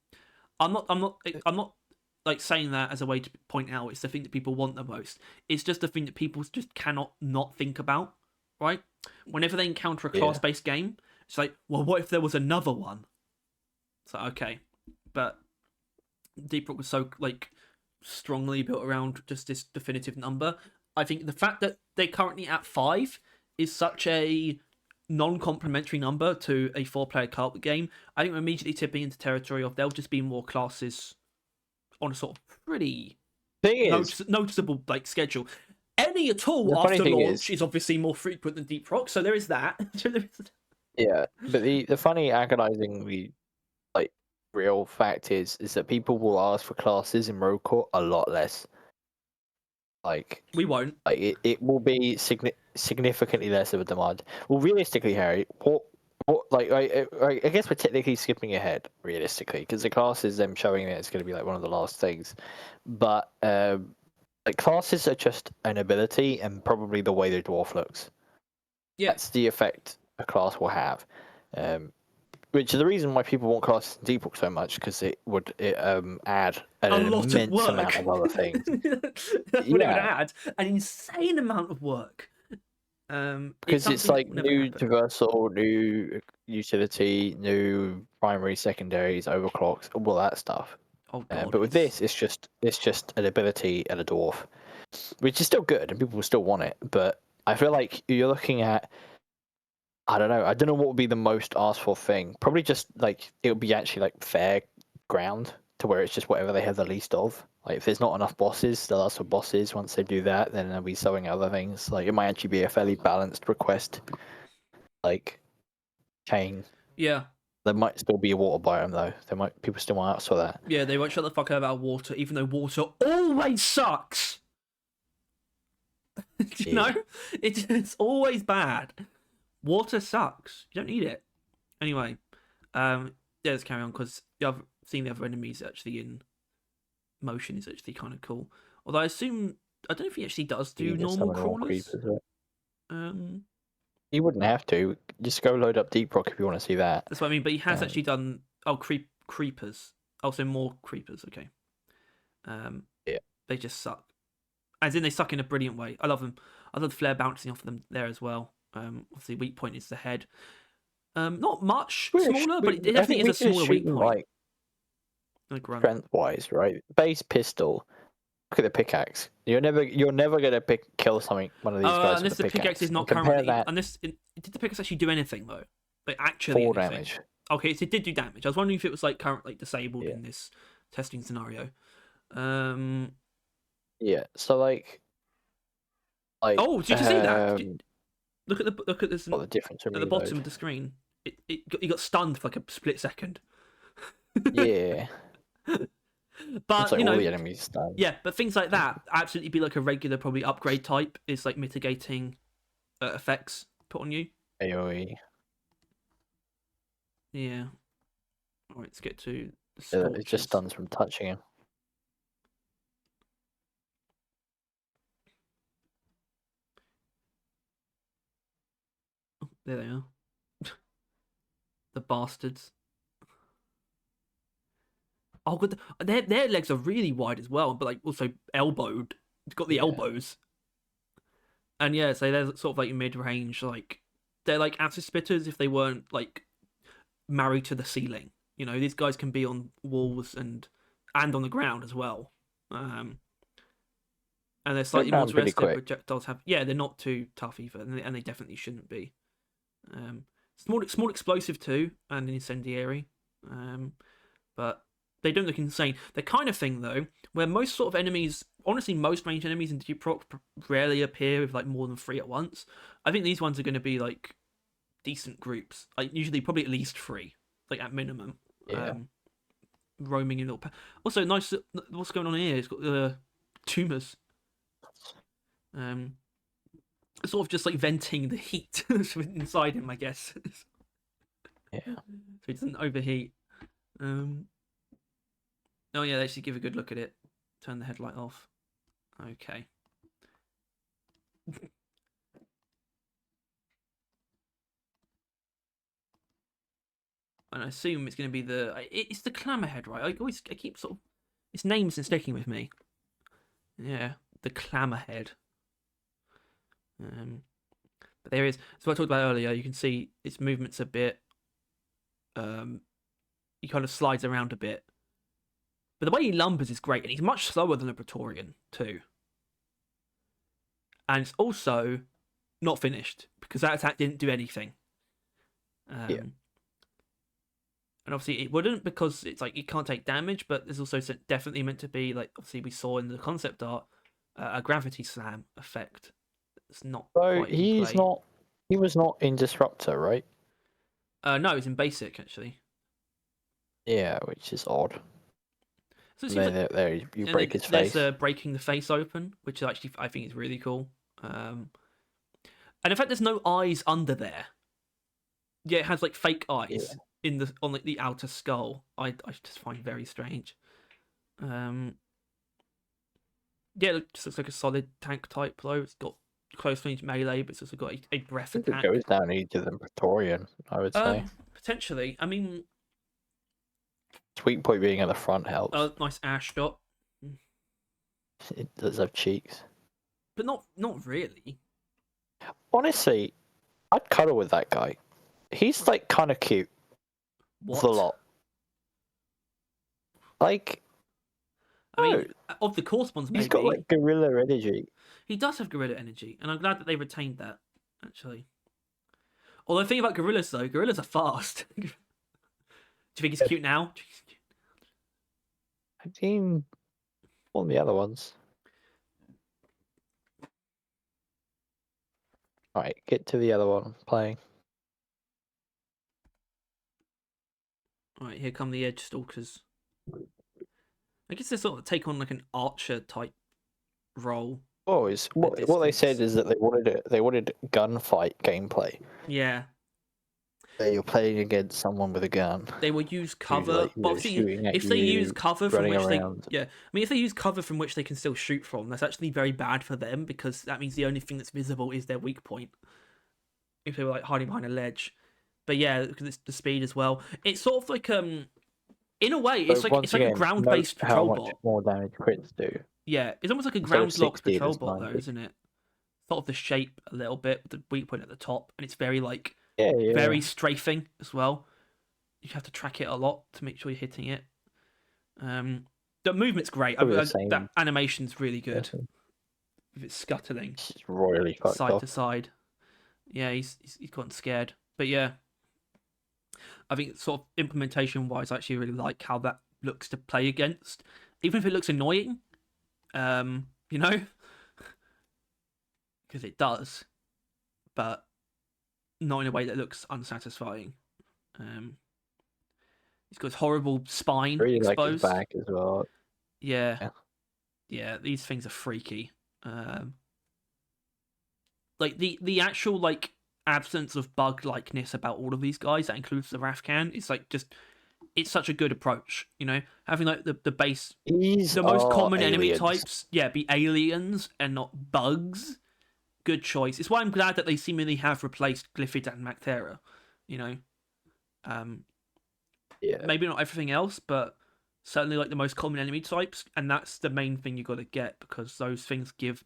I'm not like saying that as a way to point out it's the thing that people want the most. It's just the thing that people just cannot not think about, right? Whenever they encounter a class-based game, it's like, well, what if there was another one? So okay, but Deep Rock was so like strongly built around just this definitive number. I think the fact that they're currently at 5 is such a non-complementary number to a 4-player co-op game. I think we're immediately tipping into territory of there'll just be more classes on a sort of pretty noticeable like schedule. Any at all after launch is obviously more frequent than Deep Rock, so there is that. Yeah, but the funny, agonizingly like real fact is that people will ask for classes in Rogue Core a lot less. Like we won't. Like it will be significantly less of a demand. Well, realistically, Harry, what like I guess we're technically skipping ahead realistically because the class is them showing that it's going to be like one of the last things, but like classes are just an ability and probably the way the dwarf looks. Yeah, that's the effect a class will have. Which is the reason why people want classes in Deep Rock so much, because it would add an immense amount of other things. It would add an insane amount of work. Because it's like new traversal, new utility, new primary, secondaries, overclocks, all that stuff. Oh God, but with this, it's just an ability and a dwarf, which is still good, and people will still want it. But I feel like you're looking at. I don't know. I don't know what would be the most asked for thing. Probably just like it would be actually like fair ground to where it's just whatever they have the least of. Like if there's not enough bosses, they'll ask for bosses. Once they do that, then they'll be sewing other things. Like it might actually be a fairly balanced request. Like chain. Yeah. There might still be a water biome though. There might people still want to ask for that. Yeah, they won't shut the fuck up about water, even though water always sucks. You know, it's always bad. Water sucks. You don't need it. Anyway, yeah, let's carry on because seeing the other enemies actually in motion is actually kind of cool. Although I don't know if he actually does do normal crawlers. You wouldn't have to. Just go load up Deep Rock if you want to see that. That's what I mean. But he has actually done creepers. Also more creepers. Okay. Yeah. They just suck. As in, they suck in a brilliant way. I love them. I love the flare bouncing off of them there as well. Obviously, weak point is the head. Not much smaller, but it definitely is a smaller weak point. Like strength-wise, right? Base pistol. Look at the pickaxe. You're never gonna kill one of these guys. Unless the pickaxe is not currently. Did the pickaxe actually do anything though? Like actually 4 damage. Okay, so it did do damage. I was wondering if it was like currently disabled in this testing scenario. Yeah. So like. Oh, did you see that? Look at this. What the difference at the bottom of the screen? He got stunned for like a split second. Yeah. But like you know, all the enemies stunned. Yeah, but things like that absolutely be like a regular probably upgrade type. Is like mitigating effects put on you. AOE. Yeah. All right, let's get to the scorches. It just stuns from touching him. Oh, there they are. The bastards. Oh, good. Their legs are really wide as well, but like also elbowed. It's got the elbows. And yeah, so they're sort of like mid-range, like they're like acid spitters if they weren't like married to the ceiling. You know, these guys can be on walls and on the ground as well. And they're slightly more resistant. Projectiles have they're not too tough either, and they definitely shouldn't be. Small explosive too, and incendiary. But they don't look insane. The kind of thing though, where most sort of enemies, honestly, most ranged enemies in Deep Rock rarely appear with like more than 3 at once. I think these ones are going to be like decent groups. Like usually, probably at least 3, like at minimum. Yeah. Roaming in little. Also, nice. What's going on here? It's got tumors. Sort of just like venting the heat inside him, I guess. Yeah. So he doesn't overheat. Oh yeah, let's actually give a good look at it. Turn the headlight off. Okay. And I assume it's going to be it's the Clammerhead, right? I keep sort of its name's been sticking with me. Yeah, the Clammerhead. But there is. So I talked about earlier. You can see its movements a bit. He kind of slides around a bit. But the way he lumbers is great, and he's much slower than a Praetorian too. And it's also not finished because that attack didn't do anything. And obviously it wouldn't because it's like it can't take damage, but there's also definitely meant to be like obviously we saw in the concept art a gravity slam effect. It's not. So he was not in Disruptor, right? No, it's in basic actually. Yeah, which is odd. So there, you break his face. There's breaking the face open, which actually I think is really cool. And in fact, there's no eyes under there. Yeah, it has like fake eyes on like the outer skull. I just find very strange. Yeah, it just looks like a solid tank type though. It's got close range melee, but it's also got a breath attack. It goes down easier than Praetorian, I would say. Potentially. I mean, Sweet point being at the front helps. Nice ash shot. It does have cheeks, but not really. Honestly, I'd cuddle with that guy. He's like kind of cute. What? A lot. Like, I mean, of the course ones, maybe. He's got like gorilla energy. He does have gorilla energy, and I'm glad that they retained that, actually. Although the thing about gorillas, though, gorillas are fast. Do you think he's cute now? I've seen all the other ones. Alright, get to the other one playing. Alright, here come the Edge Stalkers. I guess they sort of take on like an archer type role. Oh, what they said is that they wanted gunfight gameplay. Yeah. You're playing against someone with a gun. They will use cover, but obviously, if they use cover from which if they use cover from which they can still shoot from, that's actually very bad for them because that means the only thing that's visible is their weak point. If they were like hiding behind a ledge, but yeah, because it's the speed as well. It's sort of like in a way, it's like a ground-based patrol bot. How much more damage crits do? Yeah, it's almost like a ground-locked patrol bot, though, isn't it? Sort of the shape a little bit, with the weak point at the top, and it's very like very strafing as well. You have to track it a lot to make sure you're hitting it. The movement's great. That animation's really good. If it's scuttling, it's royally fucked side up. to side. Yeah, he's gotten scared, but yeah. I think sort of implementation-wise, I actually really like how that looks to play against, even if it looks annoying. You know, because it does, but not in a way that looks unsatisfying. He's got his horrible spine really exposed. Like his back as well. Yeah. These things are freaky. Like the actual like absence of bug likeness about all of these guys, that includes the Rafcan, it's such a good approach, you know, having like the base, the most common enemy types, be aliens and not bugs. Good choice. It's why I'm glad that they seemingly have replaced Glyphid and Mactera, you know. Maybe not everything else, but certainly like the most common enemy types, and that's the main thing you got to get, because those things give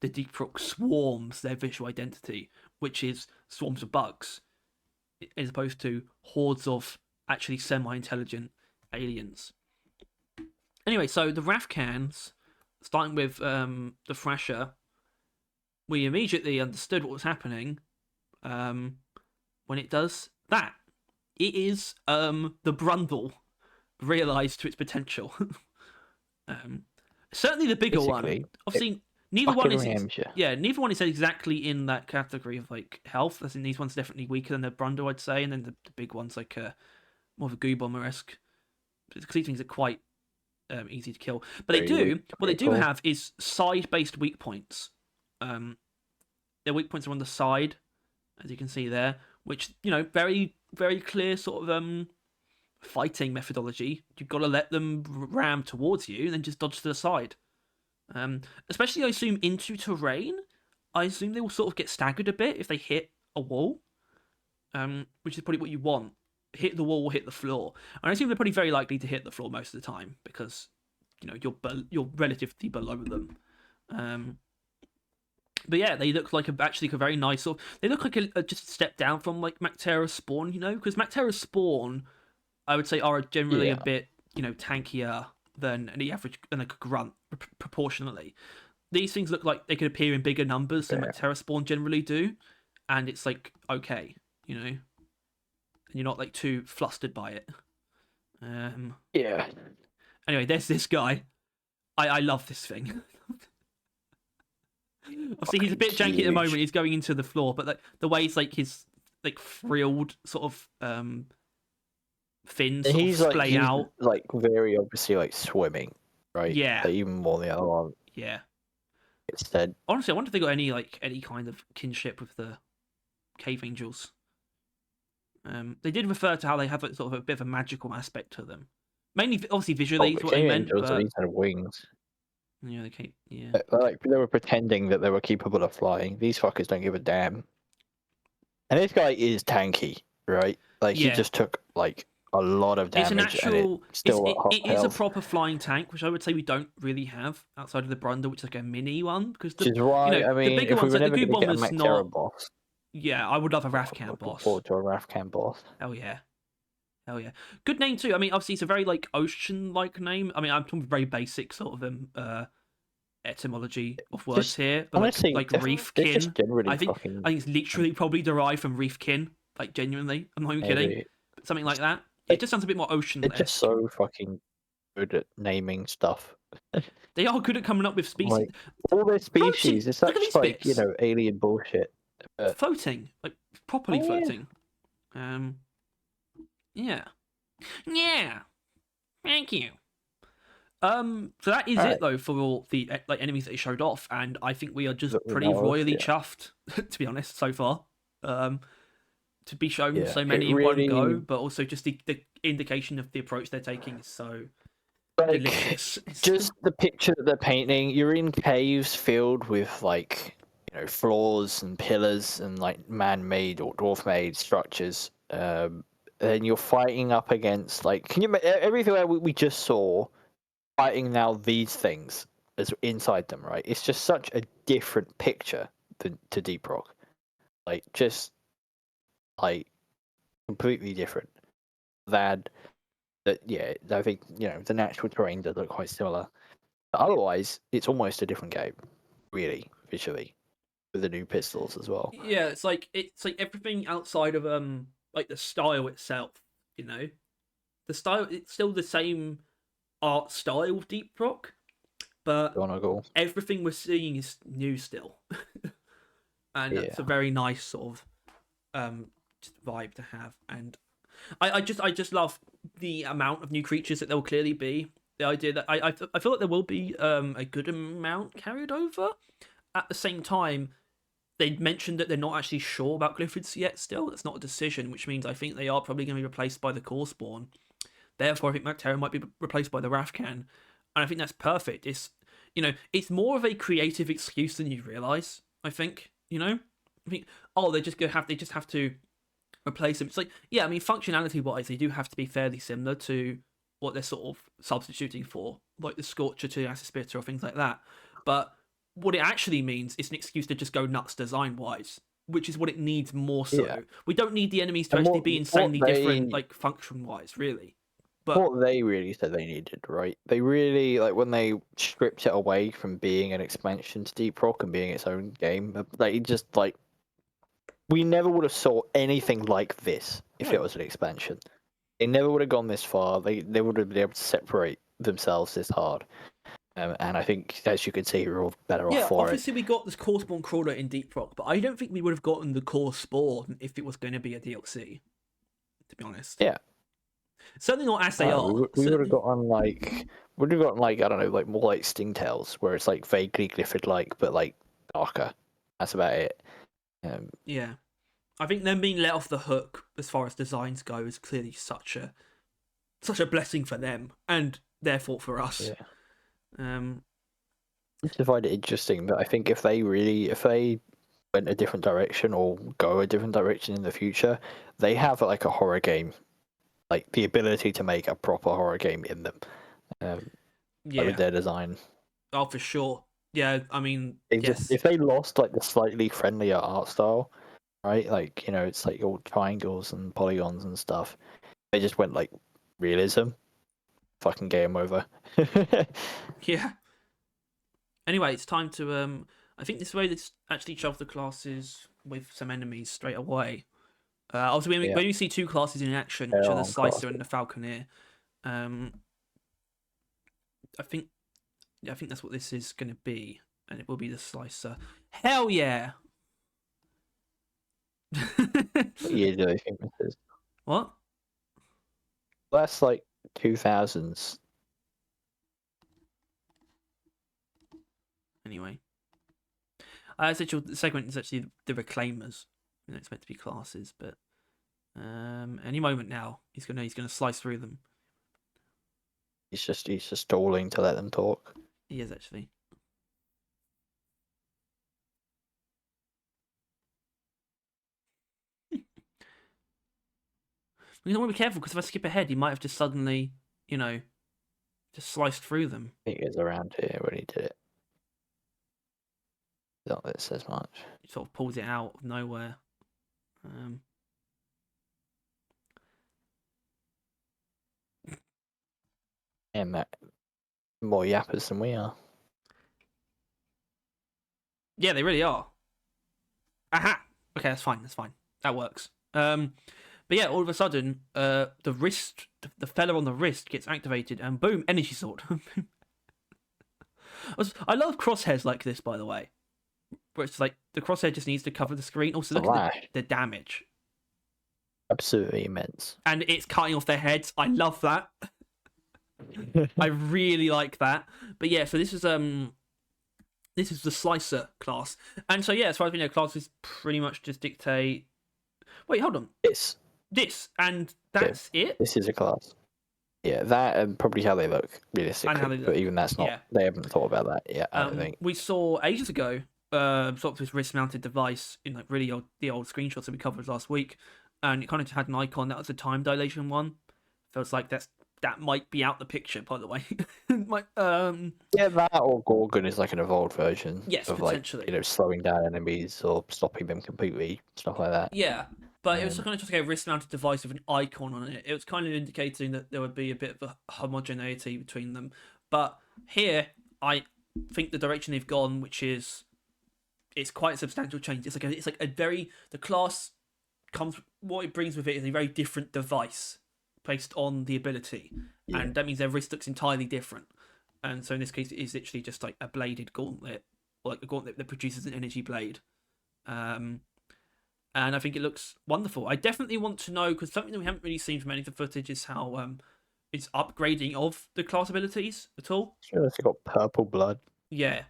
the Deep Rock swarms their visual identity, which is swarms of bugs, as opposed to hordes of actually semi-intelligent aliens. Anyway, so the Rafcans, starting with the Thrasher, we immediately understood what was happening when it does that. It is the Brundle realised to its potential. Certainly the bigger one. Obviously, neither one is exactly in that category of like health. I think these ones are definitely weaker than the Brundle, I'd say, and then the big one's like more of a goo bomber-esque. Because these things are quite easy to kill. But what they do have is side-based weak points. Their weak points are on the side, as you can see there, which, you know, very, very clear sort of fighting methodology. You've got to let them ram towards you and then just dodge to the side. Especially, I assume, into terrain. I assume they will sort of get staggered a bit if they hit a wall, which is probably what you want. Hit the wall, hit the floor. And I assume they're probably very likely to hit the floor most of the time because, you know, you're relatively below them. But yeah, they look like actually a very nice sort of... They look like just a step down from like Mactera's Spawn, you know? Because Mactera's Spawn, I would say, are generally a bit, you know, tankier than the average, than like a grunt, proportionally. These things look like they could appear in bigger numbers than Mactera Spawn generally do. And it's like, okay, you know? And you're not like too flustered by it. Anyway, there's this guy. I love this thing. Obviously, he's a bit janky at the moment. He's going into the floor, but like the way he's like his like frilled sort of fins sort of splay out, like very obviously like swimming, right? Yeah, like, even more than the other one. Yeah. Instead, honestly, I wonder if they got any kind of kinship with the Cave Angels. They did refer to how they have sort of a bit of a magical aspect to them. Mainly, obviously, visually is what they meant. But... these kind of wings. Yeah, they can't. Yeah, they were pretending that they were capable of flying. These fuckers don't give a damn. And this guy is tanky, right? Like he just took like a lot of damage. It's an actual. It is a proper flying tank, which I would say we don't really have outside of the Brundle, which is like a mini one. Because which is why I mean, the bigger if ones, we were like the never Goo going to Bomber's get a Mactera not. boss. Yeah, I would love a Rafcan boss. Forward to a Rafcan boss. Hell yeah. Hell yeah, good name too. I mean, obviously it's a very like ocean-like name. I mean, I'm talking very basic sort of etymology of words Just here, but honestly, like it's just reefkin. generally I think fucking I think it's literally probably derived from reefkin. Like genuinely, I'm not even kidding. maybe. Something like that. They- It just sounds a bit more They're just ocean-esque. so fucking good at naming stuff. They are good at coming up with species. Like all their Floating. species is Look at such these like bits. alien bullshit. But Floating, like properly oh yeah, floating. Yeah, yeah. Thank you. So that is all it right. though for all the like enemies that he showed off, and I think we are just That we pretty know of, royally yeah. chuffed, to be honest, so far. To be shown Yeah, so it many in one really go, but also just the indication of the approach they're taking is so like delicious. just the picture that they're painting. You're in caves filled with like floors and pillars and like man-made or dwarf-made structures. And you're fighting up against like everything that we just saw fighting now these things as inside them, right? It's just such a different picture to Deep Rock. Like just like completely different. That yeah, I think the natural terrain does look quite similar. But otherwise, it's almost a different game, really, visually, with the new pistols as well. Yeah, it's like everything outside of like the style itself, you know. The style it's still the same art style of Deep Rock, but Gonna go. everything we're seeing is new still. And that's Yeah, a very nice sort of vibe to have. And I just love the amount of new creatures that there will clearly be. The idea that I feel like there will be a good amount carried over. At the same time, they mentioned that they're not actually sure about Glyphids yet. Still, that's not a decision, which means I think they are probably going to be replaced by the Core Spawn. Therefore, I think Mactera might be replaced by the Rafcan, and I think that's perfect. It's more of a creative excuse than you realize. I think I think they just have to replace them. It's like, yeah, I mean, functionality wise, they do have to be fairly similar to what they're sort of substituting for, like the Scorcher to Acid Spitter or things like that. But what it actually means is an excuse to just go nuts design wise, which is what it needs more yeah. so. We don't need the enemies to And actually what be what insanely different, they like function wise, really. But what they really said they needed, right? They really like when they stripped it away from being an expansion to Deep Rock and being its own game. They just like we never would have saw anything like this if it no, was an expansion. They never would have gone this far. They would have been able to separate themselves this hard. And I think, as you can see, we're all better off yeah, for it. obviously we got this Core Spawn crawler in Deep Rock, but I don't think we would have gotten the Core Spawn if it was going to be a DLC. To be honest, Yeah. certainly not as they are. We would have Certainly, gotten like I don't know, like more like Stingtails, where it's like vaguely Glyphid like, but like darker. That's about it. yeah. I think them being let off the hook as far as designs go is clearly such a blessing for them and therefore for us. Yeah. Um, I just find it interesting that I think if they went a different direction or go a different direction in the future, they have like a horror game, like the ability to make a proper horror game in them. With yeah, their design. oh for sure. Yeah, I mean, yes, If they lost like the slightly friendlier art style, right? Like it's like all triangles and polygons and stuff. They just went like realism. Fucking game over. yeah. Anyway, it's time to I think this way let's actually shove the classes with some enemies straight away. Also, when Yeah. we see two classes in action, which are the Slicer and the Falconeer, um, I think that's what this is going to be, and it will be the Slicer. Hell yeah! What year do they think this is? What? That's like 2000s. Anyway, the segment is actually the Reclaimers. It's meant to be classes, but any moment now he's gonna slice through them. He's just stalling to let them talk. He is actually. We don't want to be careful because if I skip ahead, he might have just suddenly, just sliced through them. I think he was around here when he did it. Not that it says much. He sort of pulls it out of nowhere. and that more yappers than we are. Yeah, they really are. Aha. Okay, that's fine. That's fine. That works. But yeah, all of a sudden, the wrist, the fella on the wrist gets activated, and boom, energy sword. I love crosshairs like this, by the way, where it's like the crosshair just needs to cover the screen. Also, look at the damage. Absolutely immense. And it's cutting off their heads. I love that. I really like that. But yeah, so this is the slicer class, and so yeah, as far as we know, classes pretty much just dictate. Wait, hold on. This and that's it. This is a class. Yeah, that and probably how they look realistically. How they look. But even that's not. Yeah. They haven't thought about that yet. I don't think. We saw ages ago, sort of this wrist-mounted odevice in like really the old screenshots that we covered last week, and it kind of had an icon that was a time dilation one. Feels like that might be out the picture, by the way. Yeah, that or Gorgon is like an evolved version. Yes, of potentially. Like, slowing down enemies or stopping them completely, stuff like that. Yeah, but it was kind of just like a wrist-mounted device with an icon on it. It was kind of indicating that there would be a bit of a homogeneity between them. But here, I think the direction they've gone, which is, it's quite a substantial change. It's like a very, the class comes, what it brings with it is a very different device based on the ability, and that means their wrist looks entirely different. And so in this case, it is literally just like a bladed gauntlet, or like a gauntlet that produces an energy blade. And I think it looks wonderful. I definitely want to know, because something that we haven't really seen from any of the footage is how it's upgrading of the class abilities at all. Sure, it's got purple blood. Yeah.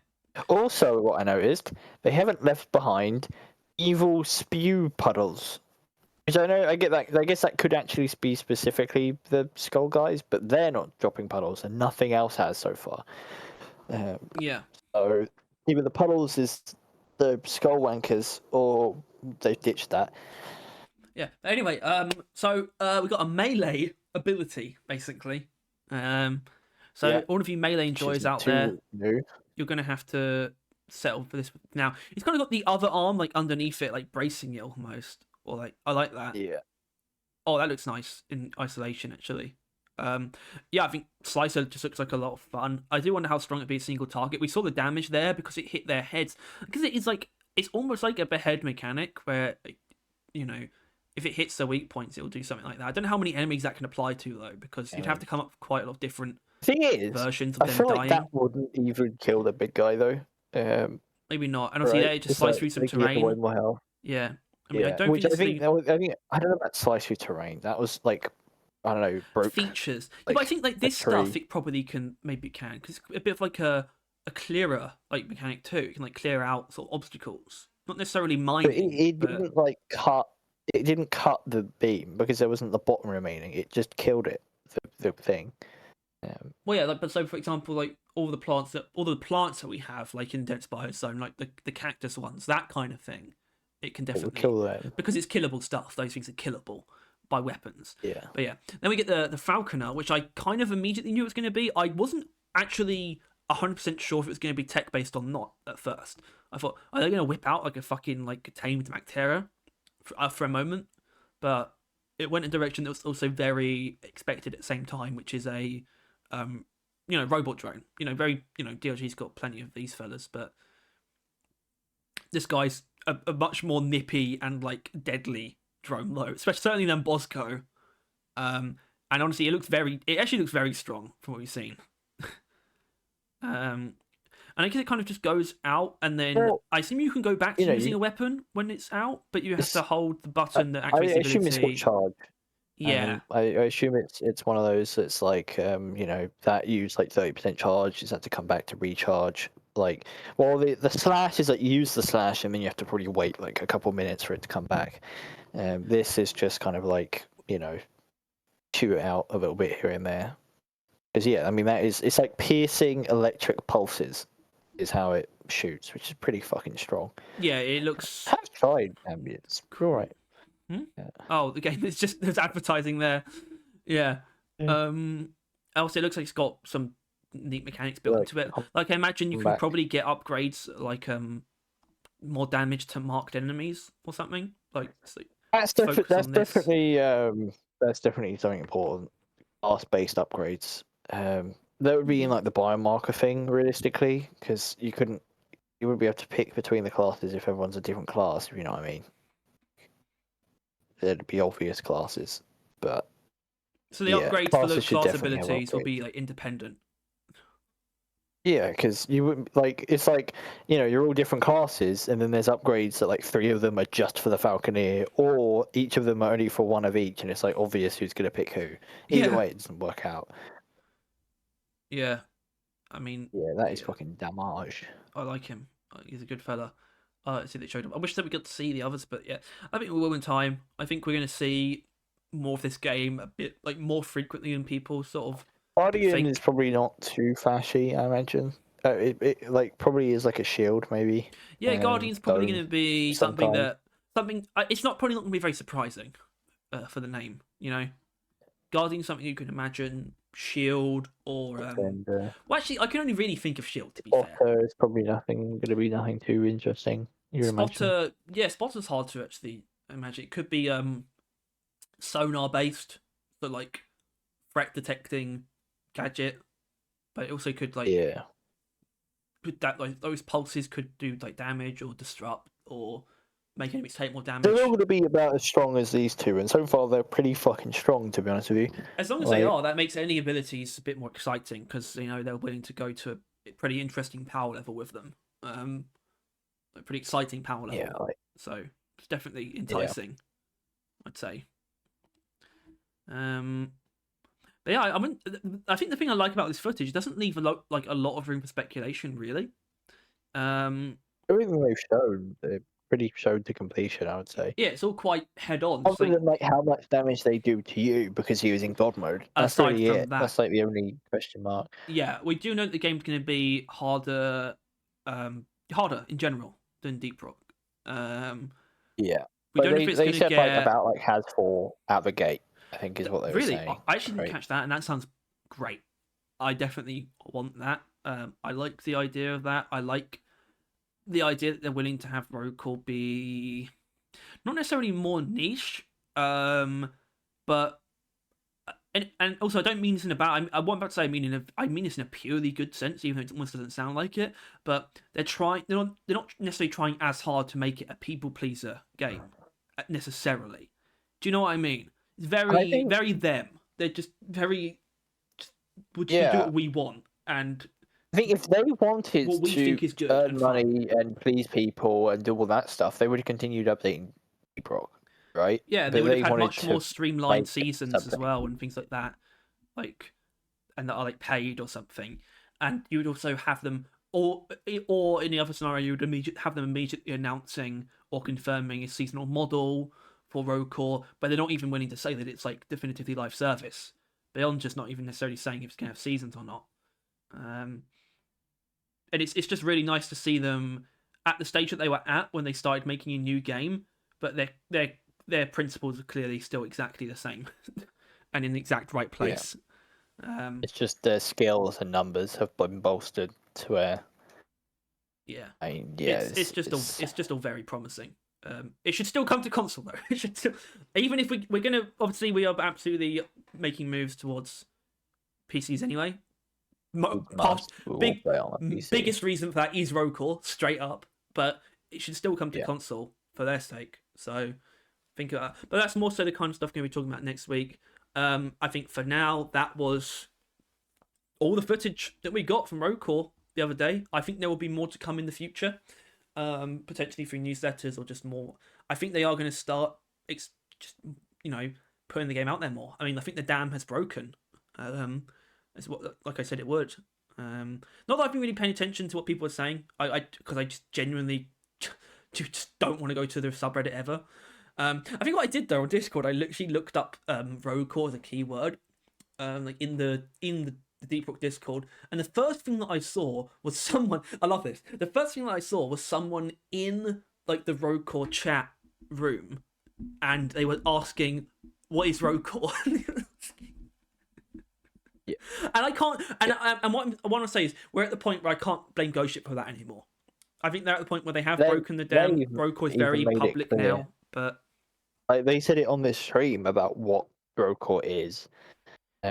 Also, what I noticed, they haven't left behind evil spew puddles. Which I get that. I guess that could actually be specifically the Skull guys, but they're not dropping puddles, and nothing else has so far. Yeah. So either the puddles is the Skull wankers, or they've ditched that. Yeah. Anyway, so we got a melee ability basically. So all of you melee enjoyers out there, you're gonna have to settle for this now. He's kind of got the other arm like underneath it, like bracing it almost. Or like, I like that. Yeah. Oh, that looks nice in isolation, actually. Yeah, I think Slicer just looks like a lot of fun. I do wonder how strong it'd be a single target. We saw the damage there because it hit their heads. Because it is like, it's almost like a behead mechanic where, you know, if it hits the weak points, it'll do something like that. I don't know how many enemies that can apply to though, because you'd have to come up with quite a lot of different versions of them dying. I feel like that wouldn't even kill the big guy though. Maybe not. And obviously, it just slice through some terrain. Yeah. I mean, I don't think I don't know about slice through terrain. That was like, I don't know, broke features. Like, but I think like this stuff, it probably can, maybe it can, because it's a bit of like a clearer like mechanic too. It can like clear out sort of obstacles, not necessarily mining. But it didn't like cut. It didn't cut the beam because there wasn't the bottom remaining. It just killed it. The thing. Well, yeah, like, but so for example, like all the plants that we have, like in Dense Biozone, like the cactus ones, that kind of thing. It can definitely kill them because it's killable stuff. Those things are killable by weapons. Yeah. But yeah, then we get the Falconer, which I kind of immediately knew it was going to be. I wasn't actually 100% sure if it was going to be tech based or not at first. I thought, are they going to whip out like a fucking like tamed Mactera for a moment? But it went in a direction that was also very expected at the same time, which is a robot drone. DRG's got plenty of these fellas, but this guy's a much more nippy and like deadly drone though, especially certainly than Bosco. And honestly, it actually looks very strong from what we've seen. And I guess it kind of just goes out, and then I assume you can go back to using a weapon when it's out, but you have to hold the button that activates the ability. I assume it's got charge. Yeah, I assume it's one of those that's like that use like 30% charge. It's had to come back to recharge. Like, well, the slash is like use the slash, and then you have to probably wait like a couple minutes for it to come back. This is just kind of like shoot it out a little bit here and there. Because I mean it's like piercing electric pulses is how it shoots, which is pretty fucking strong. Yeah, it looks. I've tried ambience. All right. Yeah. Oh, the game there's advertising there. Yeah. Also, it looks like it's got some neat mechanics built into it. Like I imagine you can probably get upgrades like more damage to marked enemies or something. Like that's definitely something important. Class-based upgrades. that would be in like the biomarker thing realistically, because you wouldn't be able to pick between the classes if everyone's a different class. If you know what I mean. There'd be obvious classes, but so the yeah, upgrades for classes those should class definitely have abilities will upgrades. be like independent. Yeah, because you wouldn't like it's like you're all different classes, and then there's upgrades that like 3 of them are just for the Falconeer, or each of them are only for one of each, and it's like obvious who's gonna pick who. Either Yeah. way, it doesn't work out. Yeah. I mean, Yeah, that is yeah, fucking damage. I like him. He's a good fella. See they showed him. I wish that we got to see the others, but yeah, I think we will in time. I think we're going to see more of this game a bit like more frequently than people sort of Guardian think. is probably not too flashy, I imagine. It like probably is like a shield, maybe. Yeah, Guardian's probably going Dome to be something sometimes. that it's not probably not going to be very surprising for the name. Guardian's something you can imagine. Shield or And well, actually, I can only really think of Shield to be fair. Spotter is probably going to be nothing too interesting. You imagine. Spotter, yeah, Spotter's hard to actually imagine. It could be sonar based, but like threat detecting gadget, but it also could like Yeah. that like those pulses could do like damage or disrupt or make enemies take more damage. They're all going to be about as strong as these two, and so far they're pretty fucking strong, to be honest with you. As long as they are, that makes any abilities a bit more exciting because they're willing to go to a pretty interesting power level with them. A pretty exciting power level. Yeah. So it's definitely enticing, I'd say. But yeah, I think the thing I like about this footage doesn't leave a lot of room for speculation, really. Everything they've shown, they're pretty showed to completion, I would say. Yeah, it's all quite head on. Other than like how much damage they do to you because he was in God mode. That's aside really from it. that, That's like the only question mark. yeah, we do know that the game's going to be harder in general than Deep Rock. Yeah, we don't know if it's going to said get like about like has 4 out the gate. I think is what they were saying. Really, I actually didn't catch that, and that sounds great. I definitely want that. I like the idea of that. I like the idea that they're willing to have Roadcore be not necessarily more niche, but and also I don't mean this in a bad. I wasn't about to say I mean this in a purely good sense, even though it almost doesn't sound like it. But they're trying. They're not necessarily trying as hard to make it a people pleaser game necessarily. Do you know what I mean? It's very them. They're just very. We'll just do what we want, and I think if they wanted what we think is good earn and money and please people and do all that stuff, they would have continued updating Deep Rock, right? yeah, they would have had much more streamlined seasons as well and things like that, and that are like paid or something. And you would also have them, or in the other scenario, you would have them immediately announcing or confirming a seasonal model for Roadcore, but they're not even willing to say that it's like definitively live service. Beyond just not even necessarily saying if it's going to have seasons or not. And it's just really nice to see them at the stage that they were at when they started making a new game, but their principles are clearly still exactly the same and in the exact right place. Yeah. It's just their skills and numbers have been bolstered to where. Yeah, I mean, yeah, it's just all very promising. It should still come to console though. It should still, even if we're gonna obviously we are absolutely making moves towards PCs anyway. Biggest reason for that is Roadcore, straight up, but it should still come to console for their sake. So think of that. But that's more so the kind of stuff we're going to be talking about next week. I think for now that was all the footage that we got from Roadcore the other day. I think there will be more to come in the future. Potentially through newsletters or just more. I think they are going to start putting the game out there more. I mean, I think the dam has broken. As what, like I said, it would. Not that I've been really paying attention to what people are saying. Because I just genuinely just don't want to go to the subreddit ever. I think what I did though on Discord, I literally looked up Roadcore as a keyword, like in the Deep Rock Discord, and the first thing that I saw was someone. I love this. The first thing that I saw was someone in like the Roadcore chat room, and they were asking, "What is Roadcore?" Yeah. And I can't. And what I want to say is, we're at the point where I can't blame Ghost Ship for that anymore. I think they're at the point where they have broken the dam. Roadcore is very public now, but like they said it on this stream about what Roadcore is.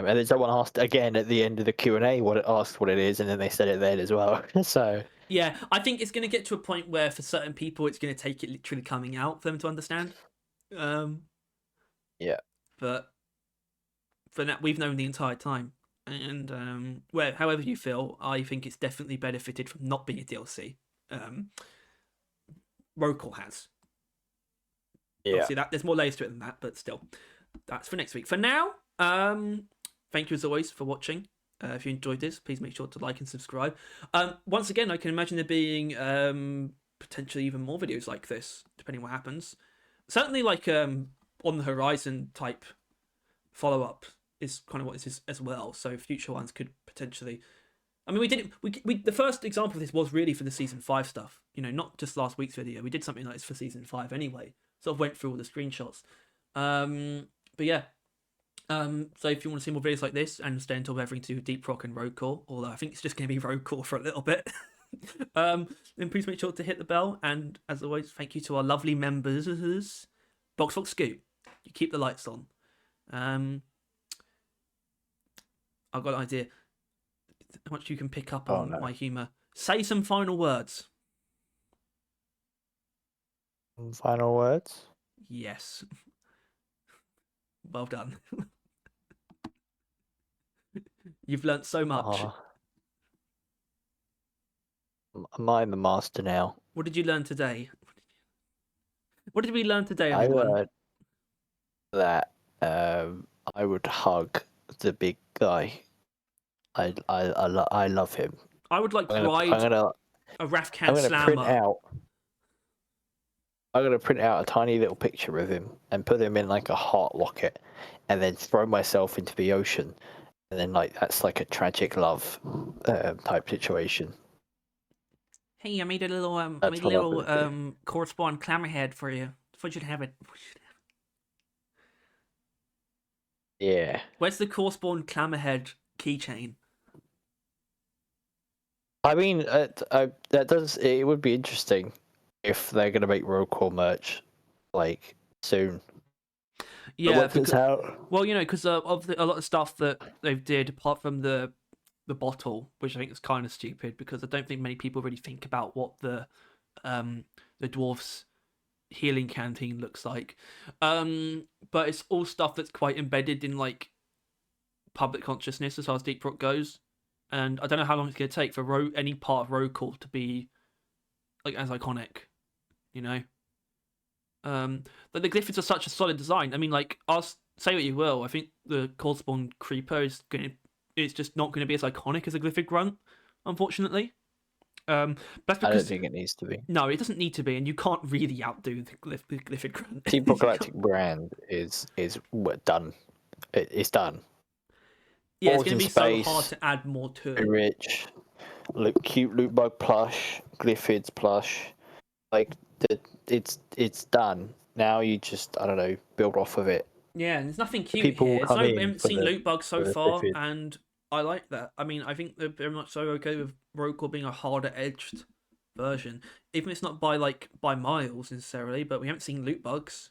And then someone asked again at the end of the Q&A what it is, and then they said it then as well. So yeah, I think it's going to get to a point where for certain people it's going to take it literally coming out for them to understand. Yeah. But for that, we've known the entire time. And however you feel, I think it's definitely benefited from not being a DLC. Rocal has. Yeah. Obviously, there's more layers to it than that, but still, that's for next week. For now, thank you as always for watching. If you enjoyed this, please make sure to like and subscribe. Once again, I can imagine there being potentially even more videos like this, depending what happens. Certainly, like on the horizon type follow up is kind of what this is as well. So future ones could potentially. I mean, we the first example of this was really for the season 5 stuff. You know, not just last week's video. We did something like this for season 5 anyway. Sort of went through all the screenshots. But yeah. So if you want to see more videos like this and stay until everything to Deep Rock and Road Core, although I think it's just going to be Road Core for a little bit, then please make sure to hit the bell. And as always, thank you to our lovely members, Boxfox Scoot. You keep the lights on. I've got an idea how much you can pick up on my humour. Say some final words. Final words? Yes. Well done. You've learnt so much. Am I the master now? What did you learn today? What did we learn today, I everyone? learned that I would hug the big guy. I love him. I would like ride a Rafcan I'm gonna print Slammer. out. I'm gonna print out a tiny little picture of him and put him in like a heart locket, and then throw myself into the ocean, and then like that's like a tragic love type situation. Hey, I made a little correspond clammerhead for you. Thought you'd have it. Yeah. Where's the correspond clammerhead keychain? I mean, that does. It would be interesting if they're gonna make roll call merch like soon. Yeah, well, you know, because of a lot of stuff that they've did, apart from the bottle, which I think is kind of stupid, because I don't think many people really think about what the dwarf's healing canteen looks like. But it's all stuff that's quite embedded in like public consciousness as far as Deep Rock goes, and I don't know how long it's gonna take for any part of roll call to be like as iconic, you know. But the Glyphids are such a solid design. I mean, like, I'll say what you will. I think the Cold-Spawn Creeper it's just not going to be as iconic as a Glyphid Grunt, unfortunately. That's because I don't think it needs to be. No, it doesn't need to be, and you can't really outdo the Glyphid Grunt. Team Galactic brand is done. It's done. Yeah, it's going to be so hard to add more to it. Rich, cute loot bug plush, Glyphids plush, like it's done. Now you just, I don't know, build off of it. Yeah, and there's nothing cute here. I haven't seen loot bugs so far, Glyphid. and I like that. I mean, I think they're very much so okay with Rocal being a harder edged version, even if it's not by miles necessarily. But we haven't seen loot bugs.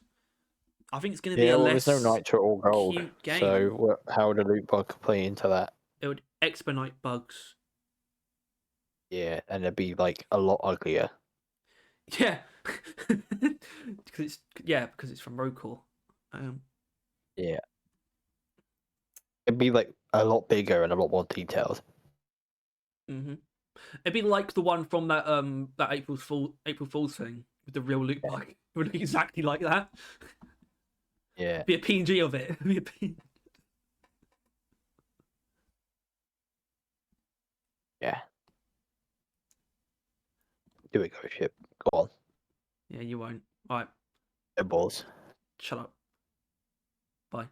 I think it's going to be a less. There's no nitro or gold, cute game. so how would a loot bug play into that? It would expedite bugs. Yeah, and it'd be like a lot uglier. Yeah, because it's from Rocal. Yeah, it'd be like a lot bigger and a lot more detailed. It'd be like the one from that April Fool's thing with the real loot bug. It would look exactly like that. Yeah. Be a PNG of it. Be a PNG. Yeah. Do it, go ship. Go on. Yeah, you won't. All right. Balls. Shut up. Bye.